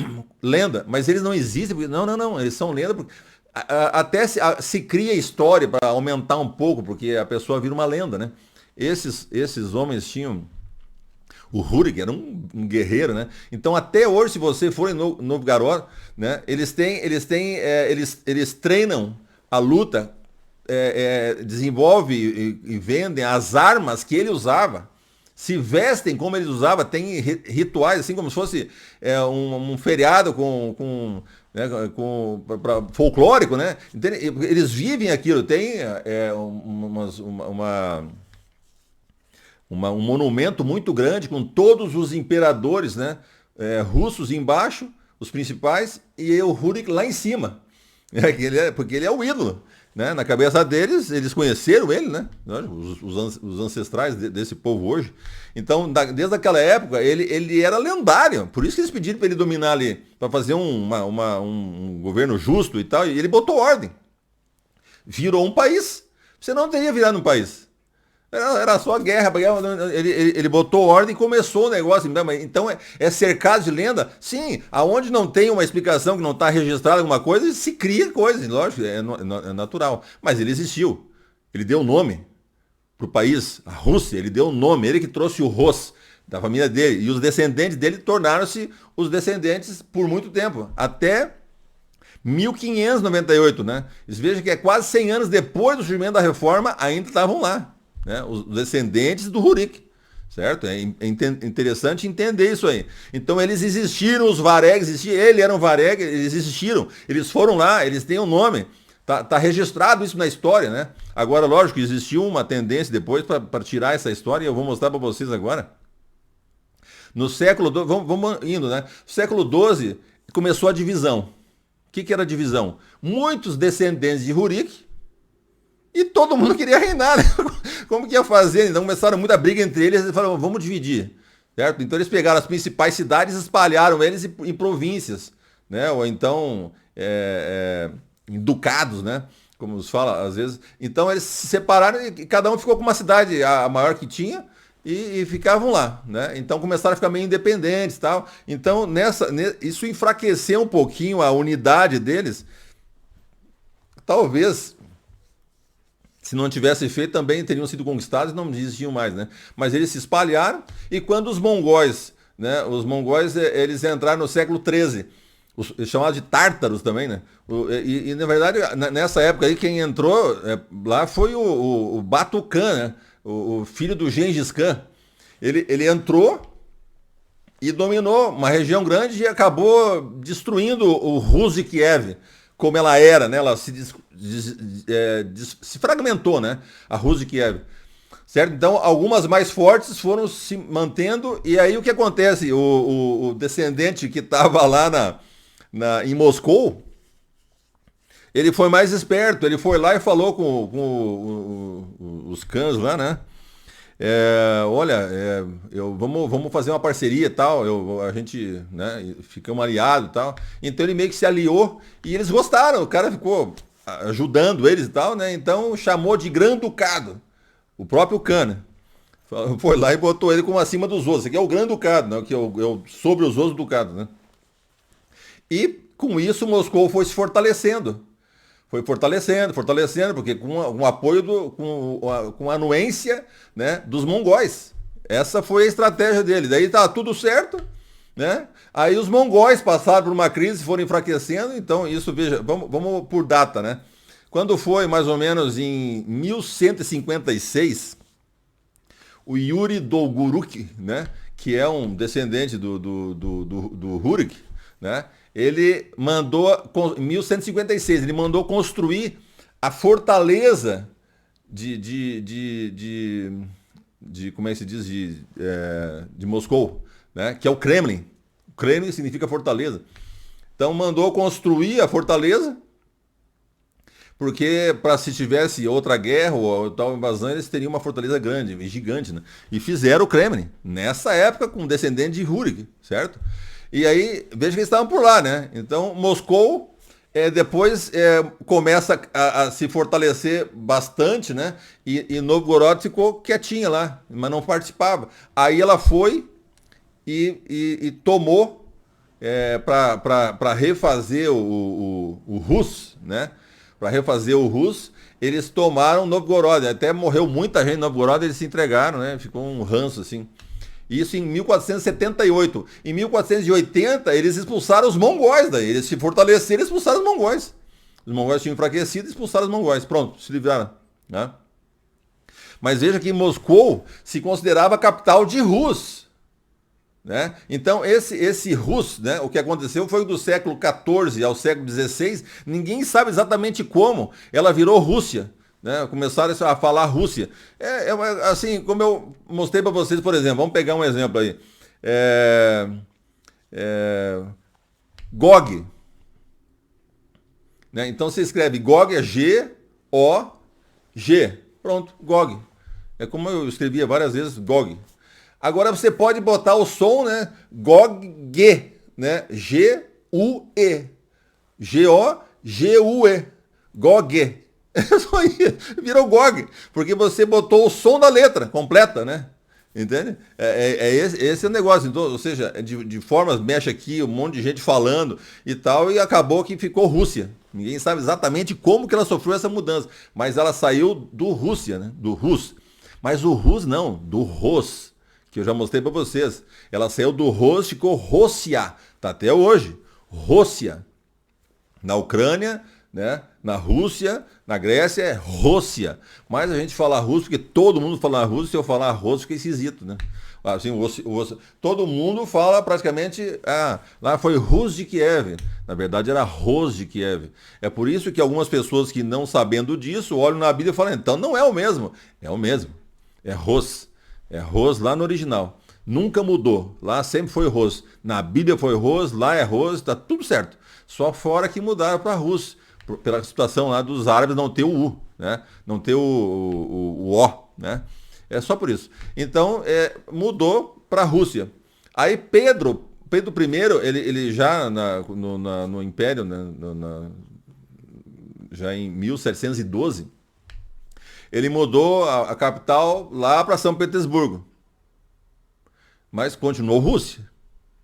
lenda, mas eles não existem, porque, não, eles são lenda porque até se cria história para aumentar um pouco, porque a pessoa vira uma lenda, né? Esses homens tinham. O Rurik era um guerreiro, né? Então até hoje, se você for em Novgorod, né? Eles treinam a luta, desenvolvem e vendem as armas que ele usava, se vestem como ele usava, tem rituais, assim como se fosse um feriado né, folclórico, né? Eles vivem aquilo, tem um monumento muito grande com todos os imperadores, né, russos embaixo, os principais, e o Rurik lá em cima. Porque ele é o ídolo. Né? Na cabeça deles, eles conheceram ele, né? Os ancestrais desse povo hoje. Então, desde aquela época, ele era lendário. Por isso que eles pediram para ele dominar ali, para fazer um governo justo e tal. E ele botou ordem. Virou um país. Você não teria virado um país. Era só guerra. Ele botou ordem e começou o negócio. Então é cercado de lenda. Sim, aonde não tem uma explicação, que não está registrada alguma coisa, se cria coisa. Lógico, é natural. Mas ele existiu. Ele deu nome para o país, a Rússia. Ele deu nome. Ele que trouxe o Rus da família dele. E os descendentes dele tornaram-se os descendentes por muito tempo. Até 1598, né? Vocês vejam que é quase 100 anos depois do surgimento da reforma, ainda estavam lá. Né, os descendentes do Rurik, certo? É interessante entender isso aí. Então eles existiram, os varegues, ele era um vareg, eles existiram, eles foram lá, eles têm um nome, tá registrado isso na história, né? Agora, lógico, existiu uma tendência depois para tirar essa história, e eu vou mostrar para vocês agora. No século XII, vamos indo, né? No século XII começou a divisão. O que era a divisão? Muitos descendentes de Rurik, e todo mundo queria reinar, né? Como que ia fazer? Então começaram muita briga entre eles e falaram, vamos dividir, certo? Então eles pegaram as principais cidades e espalharam eles em províncias, né? Ou então em ducados, né? Como se fala às vezes. Então eles se separaram e cada um ficou com uma cidade, a maior que tinha, e ficavam lá, né? Então começaram a ficar meio independentes e tal. Então isso enfraqueceu um pouquinho a unidade deles. Talvez... Se não tivesse feito, também teriam sido conquistados e não existiam mais, né? Mas eles se espalharam e quando os mongóis, né? Os mongóis, eles entraram no século XIII, chamados de tártaros também, né? E na verdade, nessa época aí, quem entrou lá foi o Batu Khan, né? O filho do Gengis Khan. Ele entrou e dominou uma região grande e acabou destruindo o Rus de Kiev, como ela era, né? Ela se fragmentou, né? A Rússia de Kiev. Certo? Então, algumas mais fortes foram se mantendo, e aí o que acontece? O descendente que estava lá em Moscou, ele foi mais esperto, ele foi lá e falou com os cães lá, né? Olha, vamos fazer uma parceria e tal, a gente, né, ficamos aliados e tal. Então ele meio que se aliou e eles gostaram, o cara ficou ajudando eles e tal, né? Então chamou de Grã-Ducado, o próprio Khan, né? Foi lá e botou ele como acima dos outros. Esse aqui é o Grã-Ducado, né? Que é sobre os outros ducados, né? E com isso Moscou foi se fortalecendo. Foi fortalecendo, porque com o apoio, com a anuência, né, dos mongóis. Essa foi a estratégia dele. Daí tá tudo certo, né? Aí os mongóis passaram por uma crise, foram enfraquecendo. Então isso, veja, vamos por data, né? Quando foi mais ou menos em 1156, o Yuri Dolgoruk, né, que é um descendente do Rurik, né? Ele mandou, em 1156, ele mandou construir a fortaleza como é que se diz, de Moscou, né? Que é o Kremlin. O Kremlin significa fortaleza. Então mandou construir a fortaleza, porque para se tivesse outra guerra ou tal invasão, eles teriam uma fortaleza grande, gigante, né? E fizeram o Kremlin, nessa época, com descendente de Rurik, certo? E aí, veja que eles estavam por lá, né? Então, Moscou Depois começa a se fortalecer bastante, né? E Novgorod ficou quietinha lá, mas não participava. Aí ela foi e tomou para refazer o Rus, né? Para refazer o Rus, eles tomaram Novgorod. Até morreu muita gente em Novgorod, eles se entregaram, né? Ficou um ranço assim. Isso em 1478. Em 1480, eles expulsaram os mongóis daí. Eles se fortaleceram e expulsaram os mongóis. Os mongóis tinham enfraquecido e expulsaram os mongóis. Pronto, se livraram. Né? Mas veja que Moscou se considerava a capital de Rus. Né? Então, esse Rus, né, o que aconteceu foi do século XIV ao século XVI. Ninguém sabe exatamente como ela virou Rússia. Né, começaram a falar Rússia. Assim, como eu mostrei para vocês, por exemplo, vamos pegar um exemplo aí. GOG. Né, então você escreve GOG, é G-O-G. Pronto, GOG. É como eu escrevia várias vezes, GOG. Agora você pode botar o som, né? GOG, né? G-U-E. G-O-G-U-E. GOG. Virou GOG, porque você botou o som da letra completa, né? Entende? Esse é o negócio. Então, ou seja, de formas, mexe aqui, um monte de gente falando e tal, e acabou que ficou Rússia. Ninguém sabe exatamente como que ela sofreu essa mudança, mas ela saiu do Rússia, né? Do Rus. Mas o Rus não, do Ros, que eu já mostrei para vocês. Ela saiu do Ros, ficou Rússia. Tá até hoje. Rússia. Na Ucrânia, né? Na Rússia, na Grécia é Rússia. Mas a gente fala russo porque todo mundo fala russo, se eu falar russo fica esquisito, né? Assim, todo mundo fala praticamente, lá foi Rus de Kiev. Na verdade era Ros de Kiev. É por isso que algumas pessoas que não sabendo disso olham na Bíblia e falam, então não é o mesmo. É o mesmo. É Ros. É Ros lá no original. Nunca mudou. Lá sempre foi Ros. Na Bíblia foi Ros, lá é Ros, tá tudo certo. Só fora que mudaram para Rus. Pela situação lá dos árabes não ter o U, né? Não ter o O, né? É só por isso. Então, mudou para a Rússia. Aí Pedro I, ele já no Império, né? Já em 1712, ele mudou a capital lá para São Petersburgo. Mas continuou Rússia.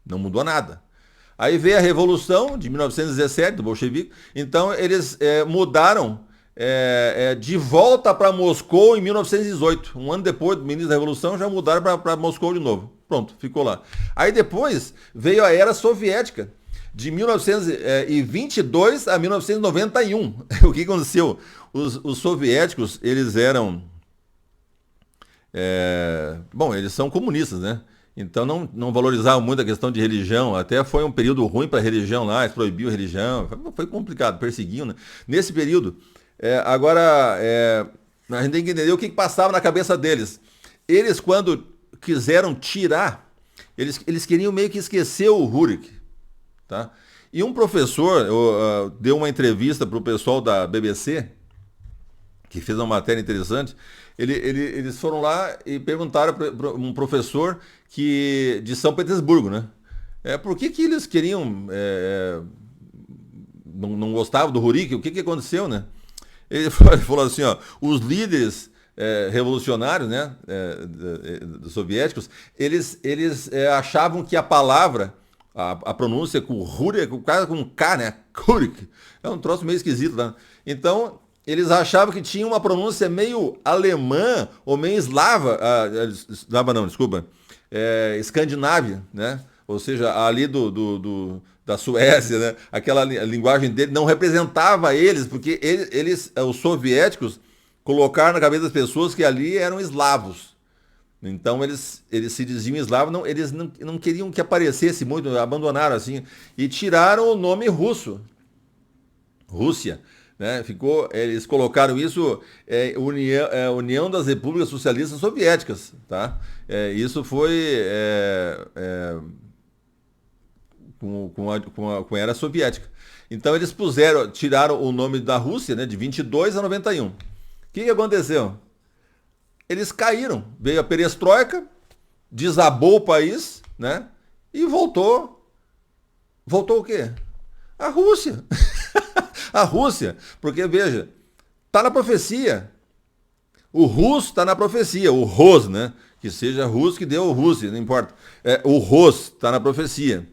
Não mudou nada. Aí veio a Revolução de 1917, do bolchevique. Então eles mudaram de volta para Moscou em 1918. Um ano depois do início da Revolução, já mudaram para Moscou de novo. Pronto, ficou lá. Aí depois veio a Era Soviética, de 1922 a 1991. O que aconteceu? Os soviéticos, eles eram... eles são comunistas, né? Então não valorizavam muito a questão de religião, até foi um período ruim para a religião lá, eles proibiam a religião, foi complicado, perseguiam, né? Nesse período, a gente tem que entender o que passava na cabeça deles. Eles, quando quiseram tirar, eles queriam meio que esquecer o Rurik, tá? E um professor deu uma entrevista para o pessoal da BBC, que fez uma matéria interessante. Eles foram lá e perguntaram para um professor de São Petersburgo, né? Por que eles queriam... não gostavam do Rurik? O que aconteceu, né? Ele falou assim, ó, os líderes revolucionários, né, dos soviéticos, eles achavam que a palavra, a pronúncia com Rurik, o cara com K, né? Kurik, é um troço meio esquisito, né? Então... eles achavam que tinha uma pronúncia meio alemã ou meio escandinávia, né? Ou seja, ali da Suécia, né? Aquela linguagem dele não representava eles, porque os soviéticos, colocaram na cabeça das pessoas que ali eram eslavos. Então eles se diziam eslavos, eles não queriam que aparecesse muito, abandonaram assim, e tiraram o nome russo, Rússia. Né? Eles colocaram isso União das Repúblicas Socialistas Soviéticas, tá? Isso foi com a era soviética. Então eles tiraram o nome da Rússia, né, de 22 a 91. O que aconteceu? Eles caíram, veio a perestroika, desabou o país, né? E voltou o quê? A Rússia. a Rússia. Porque, veja, está na profecia. O russo está na profecia, o Ros, né? Que seja russo que deu o Rússia, não importa. O Ros está na profecia.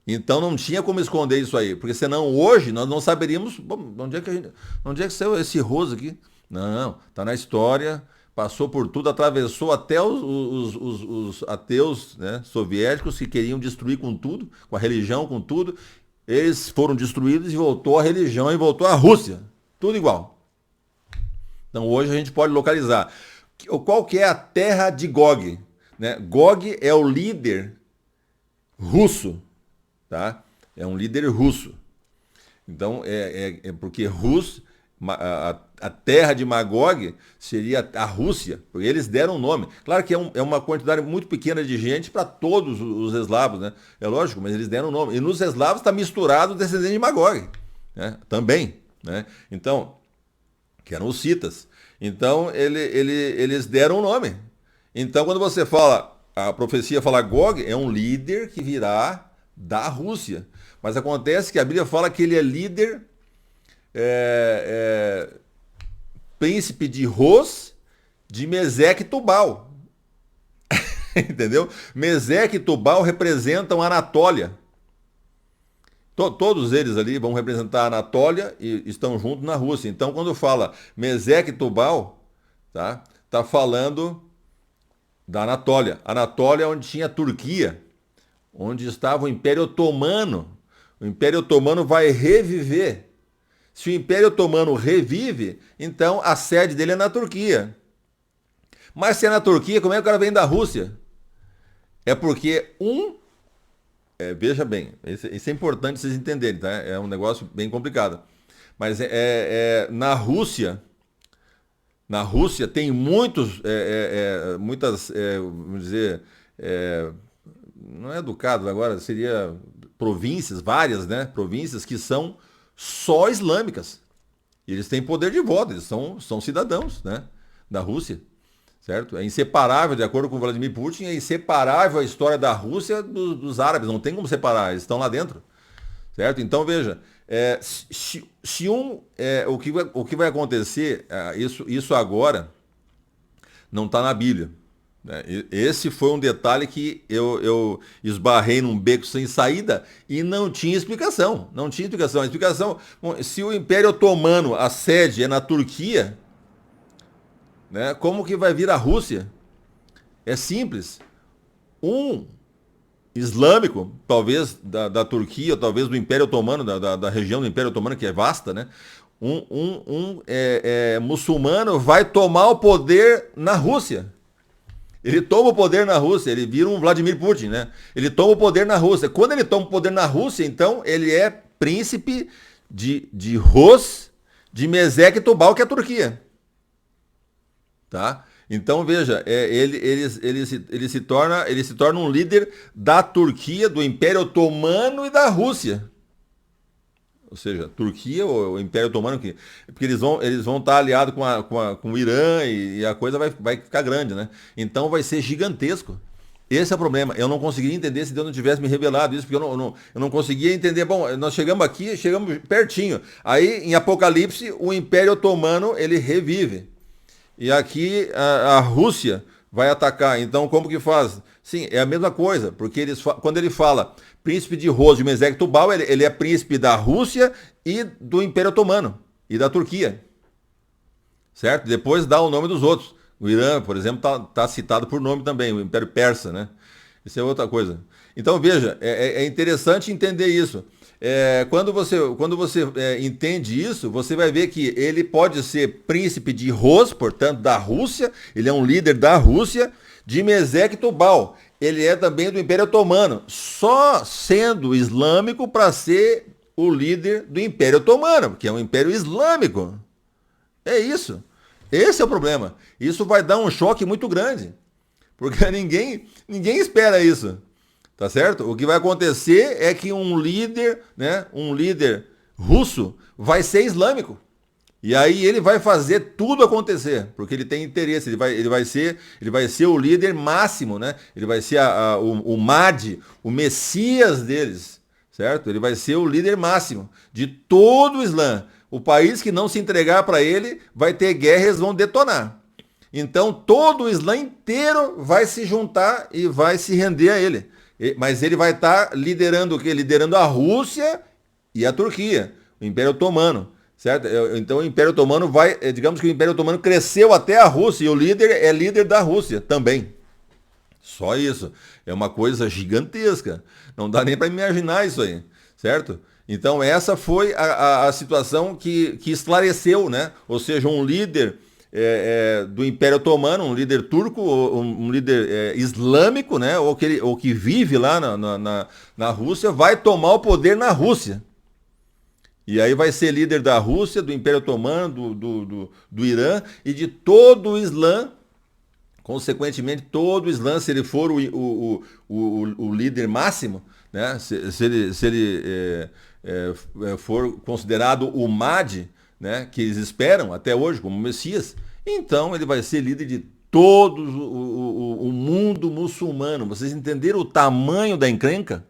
Então não tinha como esconder isso aí, porque senão hoje nós não saberíamos, bom, onde é que saiu esse Ros aqui? Não, está na história, passou por tudo, atravessou até os ateus, né, soviéticos que queriam destruir com tudo, com a religião, com tudo. Eles foram destruídos e voltou a religião e voltou a Rússia. Tudo igual. Então hoje a gente pode localizar. Qual que é a terra de Gog? Né? Gog é o líder russo. Tá? É um líder russo. Então, porque Rus, a terra de Magog seria a Rússia, porque eles deram o nome. Claro que é uma quantidade muito pequena de gente para todos os eslavos, né? É lógico, mas eles deram o nome. E nos eslavos está misturado o descendente de Magog, né? Também, né? Então, que eram os citas. Então, eles deram o nome. Então, quando você fala, a profecia fala Gog, é um líder que virá da Rússia. Mas acontece que a Bíblia fala que ele é líder, príncipe de Ros, de Meseque e Tubal. Entendeu? Meseque e Tubal representam a Anatólia. Todos eles ali vão representar a Anatólia e estão juntos na Rússia. Então, quando fala Meseque e Tubal, tá falando da Anatólia. Anatólia é onde tinha a Turquia, onde estava o Império Otomano. O Império Otomano vai reviver. Se o Império Otomano revive, então a sede dele é na Turquia. Mas se é na Turquia, como é que o cara vem da Rússia? É porque veja bem, isso é importante vocês entenderem, tá? É um negócio bem complicado. Mas na Rússia tem muitas, vamos dizer, não é educado agora, seria províncias, várias, né? Províncias que são só islâmicas. E eles têm poder de voto, eles são cidadãos, né? Da Rússia. Certo? É inseparável, de acordo com o Vladimir Putin, é inseparável a história da Rússia dos árabes, não tem como separar, eles estão lá dentro. Certo? Então, veja, o que vai acontecer, isso agora não está na Bíblia. Né? Esse foi um detalhe que eu esbarrei num beco sem saída e não tinha explicação. Não tinha explicação. A explicação, bom, se o Império Otomano, a sede é na Turquia, né, como que vai vir a Rússia? É simples. Um islâmico, talvez da Turquia, talvez do Império Otomano, da região do Império Otomano, que é vasta, né? Muçulmano vai tomar o poder na Rússia. Ele toma o poder na Rússia, ele vira um Vladimir Putin, né? Ele toma o poder na Rússia. Quando ele toma o poder na Rússia, então, ele é príncipe de Ros, de Meseque e Tubal, que é a Turquia. Tá? Então, veja, ele se torna um líder da Turquia, do Império Otomano e da Rússia. Ou seja, Turquia ou o Império Otomano, porque eles vão estar aliados com o Irã e a coisa vai ficar grande, né? Então vai ser gigantesco. Esse é o problema. Eu não conseguiria entender se Deus não tivesse me revelado isso, porque eu não conseguia entender. Bom, nós chegamos aqui, chegamos pertinho. Aí, em Apocalipse, o Império Otomano, ele revive. E aqui a Rússia vai atacar. Então, como que faz? Sim, é a mesma coisa, porque quando ele fala príncipe de Ros, de Meseque e Tubal, ele é príncipe da Rússia e do Império Otomano e da Turquia. Certo? Depois dá o nome dos outros. O Irã, por exemplo, tá citado por nome também, o Império Persa, né? Isso é outra coisa. Então, veja, é interessante entender isso. Quando você entende isso, você vai ver que ele pode ser príncipe de Ros, portanto, da Rússia, ele é um líder da Rússia, de Meseque e Tubal. Ele é também do Império Otomano, só sendo islâmico para ser o líder do Império Otomano, que é um império islâmico. É isso. Esse é o problema. Isso vai dar um choque muito grande, porque ninguém espera isso. Tá certo? O que vai acontecer é que um líder russo vai ser islâmico. E aí ele vai fazer tudo acontecer, porque ele tem interesse, ele vai ser o líder máximo, né? Ele vai ser o Mahdi, o Messias deles, certo? Ele vai ser o líder máximo de todo o Islã. O país que não se entregar para ele vai ter guerra e eles vão detonar. Então todo o Islã inteiro vai se juntar e vai se render a ele. Mas ele vai estar liderando o quê? Liderando a Rússia e a Turquia, o Império Otomano. Certo? Então o Império Otomano vai, digamos que o Império Otomano cresceu até a Rússia e o líder é líder da Rússia também. Só isso. É uma coisa gigantesca. Não dá nem para imaginar isso aí, certo? Então essa foi a situação que esclareceu, né? Ou seja, um líder do Império Otomano, um líder turco, um líder islâmico, né? Ou que vive lá na Rússia, vai tomar o poder na Rússia. E aí vai ser líder da Rússia, do Império Otomano, do Irã e de todo o Islã. Consequentemente, todo o Islã, se ele for o líder máximo, né? se ele for considerado o Mahdi, né? Que eles esperam até hoje como Messias, então ele vai ser líder de todo o mundo muçulmano. Vocês entenderam o tamanho da encrenca?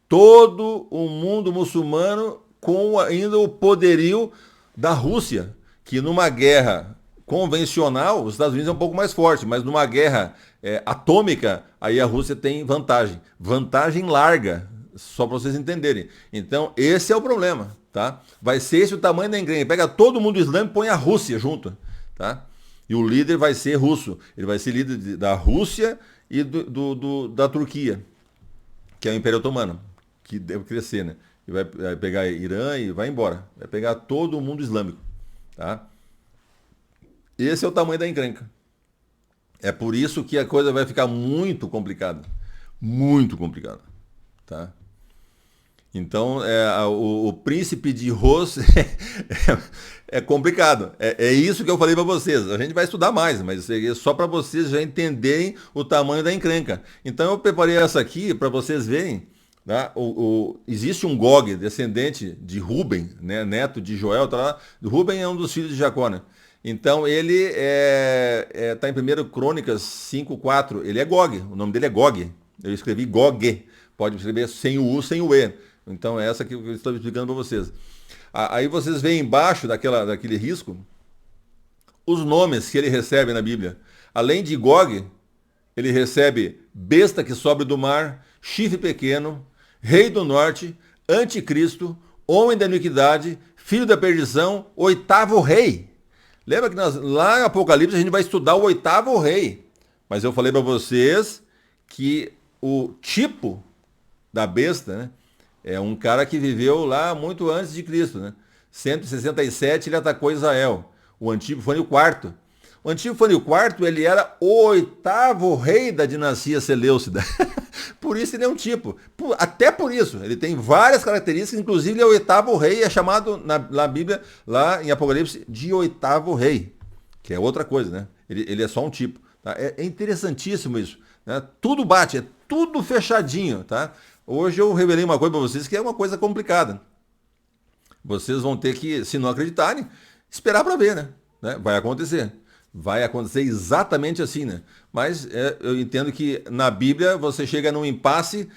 Todo o mundo muçulmano com ainda o poderio da Rússia, que numa guerra convencional, os Estados Unidos é um pouco mais forte, mas numa guerra atômica, aí a Rússia tem vantagem. Vantagem larga, só para vocês entenderem. Então, esse é o problema, tá? Vai ser esse o tamanho da encrenca. Pega todo mundo islâmico e põe a Rússia junto, tá? E o líder vai ser russo. Ele vai ser líder da Rússia e da Turquia, que é o Império Otomano, que deve crescer, né? E vai pegar Irã e vai embora. Vai pegar todo o mundo islâmico, tá? Esse é o tamanho da encrenca. É por isso que a coisa vai ficar muito complicada. Muito complicada, tá? Então, o príncipe de Ros é complicado. É isso que eu falei para vocês. A gente vai estudar mais, mas isso é só para vocês já entenderem o tamanho da encrenca. Então, eu preparei essa aqui para vocês verem. Tá? Existe um Gog, descendente de Ruben, né? Neto de Joel. Tá? Ruben é um dos filhos de Jacó, né? Então, ele está em 1 Crônicas 5:4. Ele é Gog. O nome dele é Gog. Eu escrevi Gog. Pode escrever sem o U, sem o E. Então, é essa que eu estou explicando para vocês. Aí vocês veem embaixo daquele risco os nomes que ele recebe na Bíblia. Além de Gog, ele recebe besta que sobe do mar, chifre pequeno, rei do norte, anticristo, homem da iniquidade, filho da perdição, oitavo rei. Lembra que lá em Apocalipse a gente vai estudar o oitavo rei. Mas eu falei para vocês que o tipo da besta, né, é um cara que viveu lá muito antes de Cristo, né? 167 ele atacou Israel. O Antípano IV. O Antípano IV, ele era o oitavo rei da dinastia Seleucida. Por isso ele é um tipo. Até por isso. Ele tem várias características, inclusive ele é o oitavo rei, é chamado na Bíblia, lá em Apocalipse, de oitavo rei. Que é outra coisa, né? Ele é só um tipo. Tá? É interessantíssimo isso. Né? Tudo bate, é tudo fechadinho, tá? Hoje eu revelei uma coisa para vocês que é uma coisa complicada. Vocês vão ter que, se não acreditarem, esperar para ver, né? Vai acontecer. Vai acontecer exatamente assim, né? Mas eu entendo que na Bíblia você chega num impasse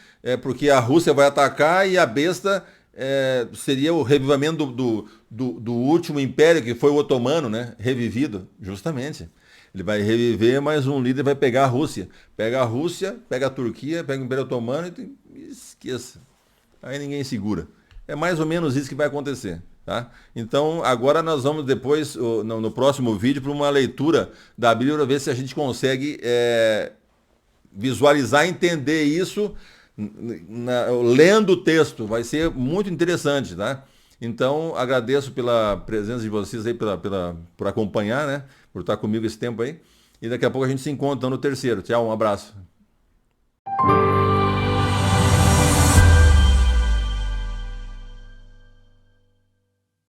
porque a Rússia vai atacar e a besta seria o revivimento do último império, que foi o otomano, né? Revivido, justamente. Ele vai reviver, mas um líder vai pegar a Rússia. Pega a Rússia, pega a Turquia, pega o Império Otomano e esqueça. Aí ninguém segura. É mais ou menos isso que vai acontecer. Tá? Então, agora nós vamos depois, no próximo vídeo, para uma leitura da Bíblia, para ver se a gente consegue visualizar e entender isso lendo o texto. Vai ser muito interessante, tá? Então, agradeço pela presença de vocês aí, por acompanhar, né? Por estar comigo esse tempo aí. E daqui a pouco a gente se encontra no terceiro. Tchau, um abraço.